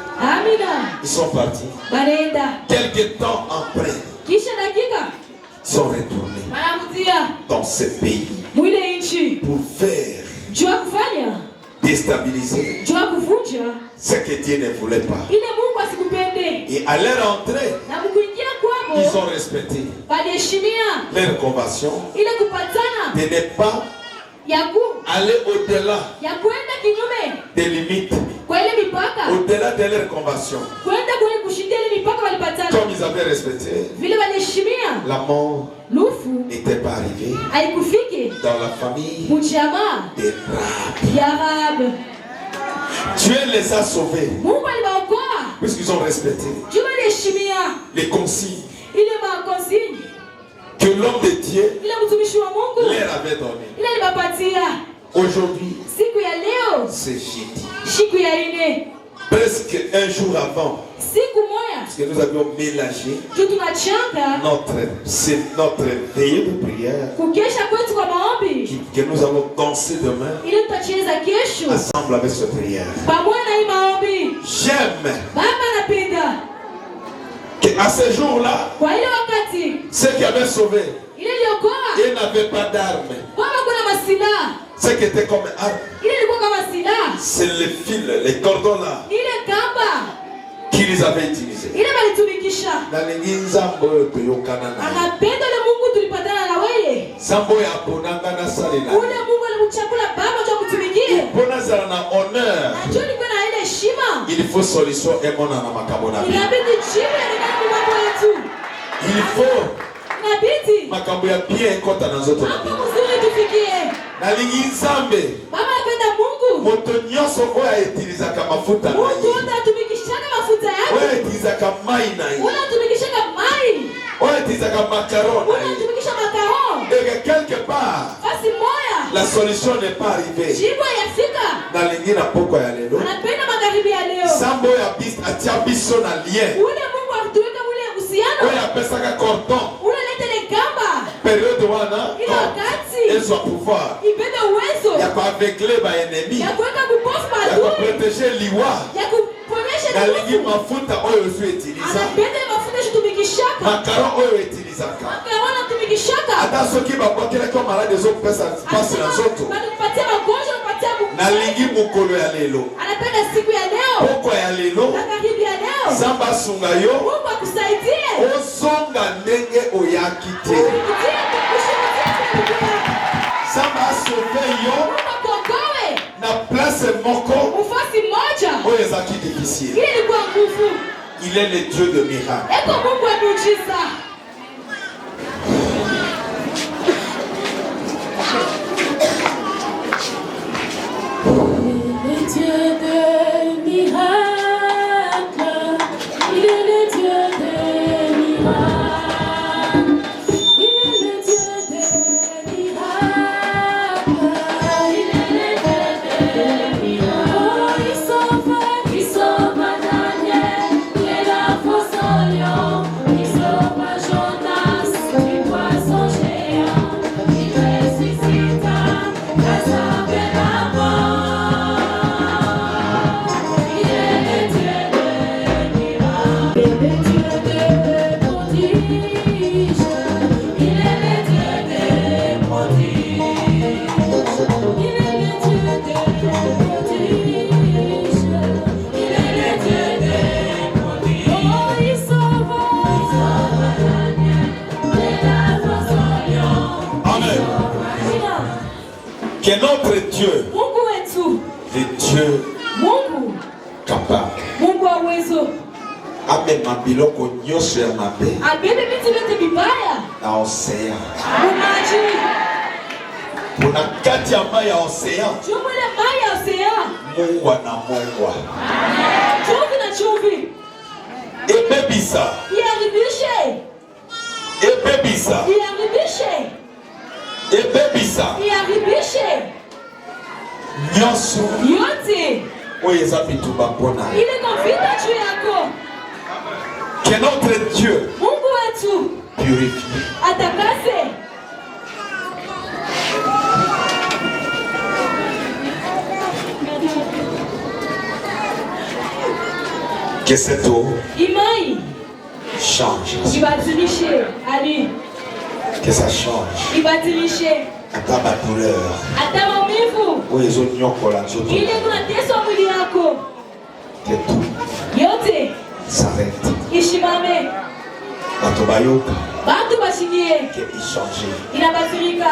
Ils sont partis. Quelques temps après, ils sont retournés dans ce pays pour faire déstabiliser ce que Dieu ne voulait pas. Et à leur entrée, ils ont respecté leur convention de ne pas aller au-delà des limites, au-delà de leur convention. Comme ils avaient respecté, la mort n'était pas arrivée dans la famille des Arabes. Dieu les a sauvés puisqu'ils ont respecté les consignes que l'homme de Dieu leur avait donné. Aujourd'hui, c'est jeudi. Presque un jour avant, parce que nous avions mélangé notre veillée de prière, que nous allons danser demain ensemble avec cette prière. J'aime qu'à ce jour-là, ceux qui avaient sauvé, ils n'avaient pas d'armes. Ce qui était comme arme, c'est les fils, les cordons là qu'ils avaient utilisés. Il faut solution et mon il faut makambo ya bien kota na nzoto na lingi nzambe moto nyonso oyo ayetilizaka mafuta oyo ayetilizaka mai na ye oyo ayetilizaka makaron et que quelque part la solution n'est pas arrivée na lingi na poko ya lelo sambo ya bis atia biso na lien oyo apesaka cordon période wana et son pouvoir il y a pas aveuglé ba ennemi, il y a pas protéger liwa na lingi mafuta oyo osu utiliza makaron oyo utilizaka ata soki babokelaki malade ezopesa pasi na nzoto na lingi mokolo ya lelo poko ya lelo Zamba asunga yo ozonga ndenge oyaki te. Zamba asauve yo na place moko oyo ezaki difficile. Il est le Dieu de miracles. Que notre Dieu, le Dieu capable, amen mabiloko nyosho ya mabe na océan kuna kati ya mai ya océan mungwa na mungwa ebebisa nyonso oyo eza bituba mpona que notre Dieu purifie. Que cette eau Imai. change. Ibadilishe. Ali. Que ça change. Ibadilishe. Ata ba douleur. Ata maumivu. Oyo ezo nyokola nzoto. Ile kunateswa mwili yako. Que tout Yote. s'arrête. Ishimame. Bato bayoka. Bantu bashikie. Que il change. Inabadilika.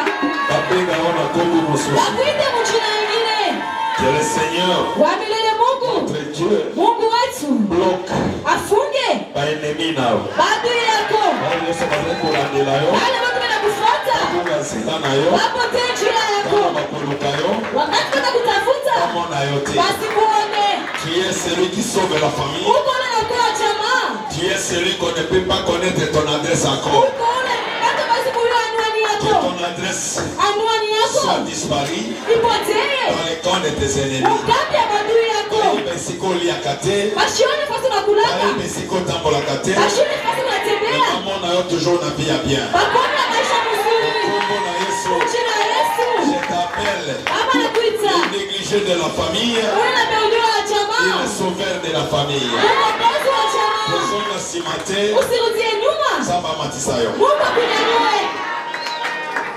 Bapenga wana kombo mosusu. Bakuite mchina ingine. Que le Seigneur, Wa milele Mungu. notre Dieu, Mungu wetu. bloque Afunge. ba ennemi nao. Badui yako. Bale nyonso bazali kolandela yo. Wale watu wanakufuata. Bakonga nzela na yo. Wapotee njia yako. Tala bakoluka yo. Wakati wanakutafuta. Bamona yo te. Wasikuone. Tu es celui qui sauve la famille. Uko unaokoa jamaa. Tu es celui qu'on ne peut pas connaître ton adresse encore. Uko ule hata basi kujua anwani Que yako. ton adresse Anwani yako. soit disparue Ipotee. dans les camps de tes ennemis. Ukambi ya badui yako. Besiko liakate. Bashione fasi unakulaka. Besiko tambola kate. Bashione fasi unatembea. Bamona yo toujours na vie ya bien. Bakona maisha mzuri. Kombo na Yesu. Jina la Yesu. Je t'appelle Baba nakuita. le négligé de la famille Wewe unapeuliwa na et jamaa. le sauveur de la famille. Ukombozi wa jamaa. Ozonga simate. Usirudie nyuma. Samba matisayo. Mungu akunyanyue.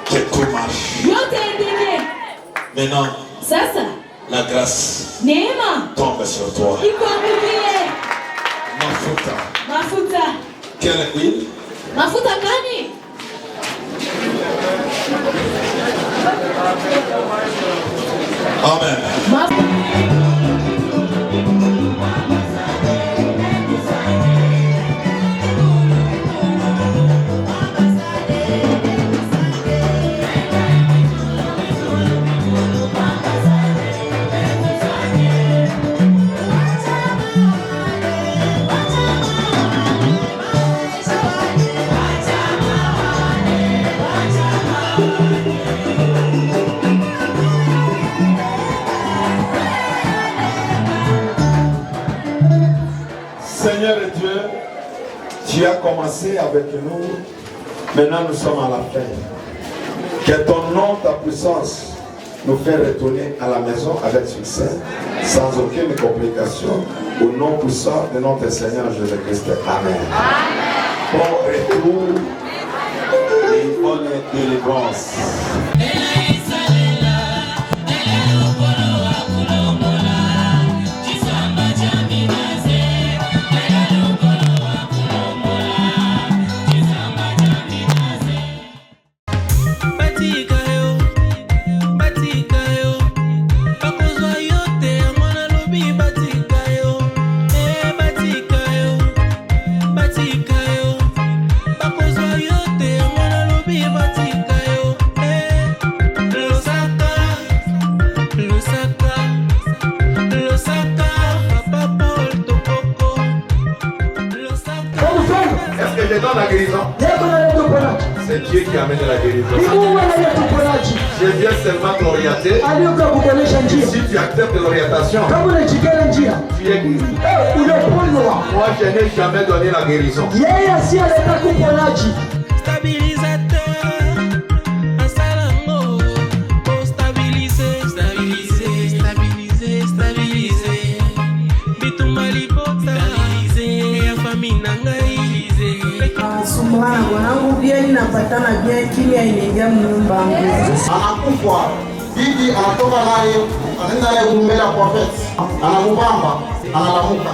Que tout marche. Yote endeke. Maintenant, Sasa la grâce neema tombe sur toi. ikuangukie. Mafuta. Mafuta. Quelle huile? Mafuta gani? Amen. Seigneur Dieu, tu as commencé avec nous, maintenant nous sommes à la fin. Que ton nom, ta puissance nous fait retourner à la maison avec succès, sans aucune complication, au nom puissant de notre Seigneur Jésus-Christ. Amen. Bon retour et bonne délivrance. La guérison. C'est Dieu qui amène la guérison. Je viens seulement t'orienter. Si tu acceptes l'orientation, tu es guéri. Moi, je n'ai jamais donné la guérison. Anakufa, bibi anatoka naye, anaenda naye kumbele profeti, anamubamba, analamuka.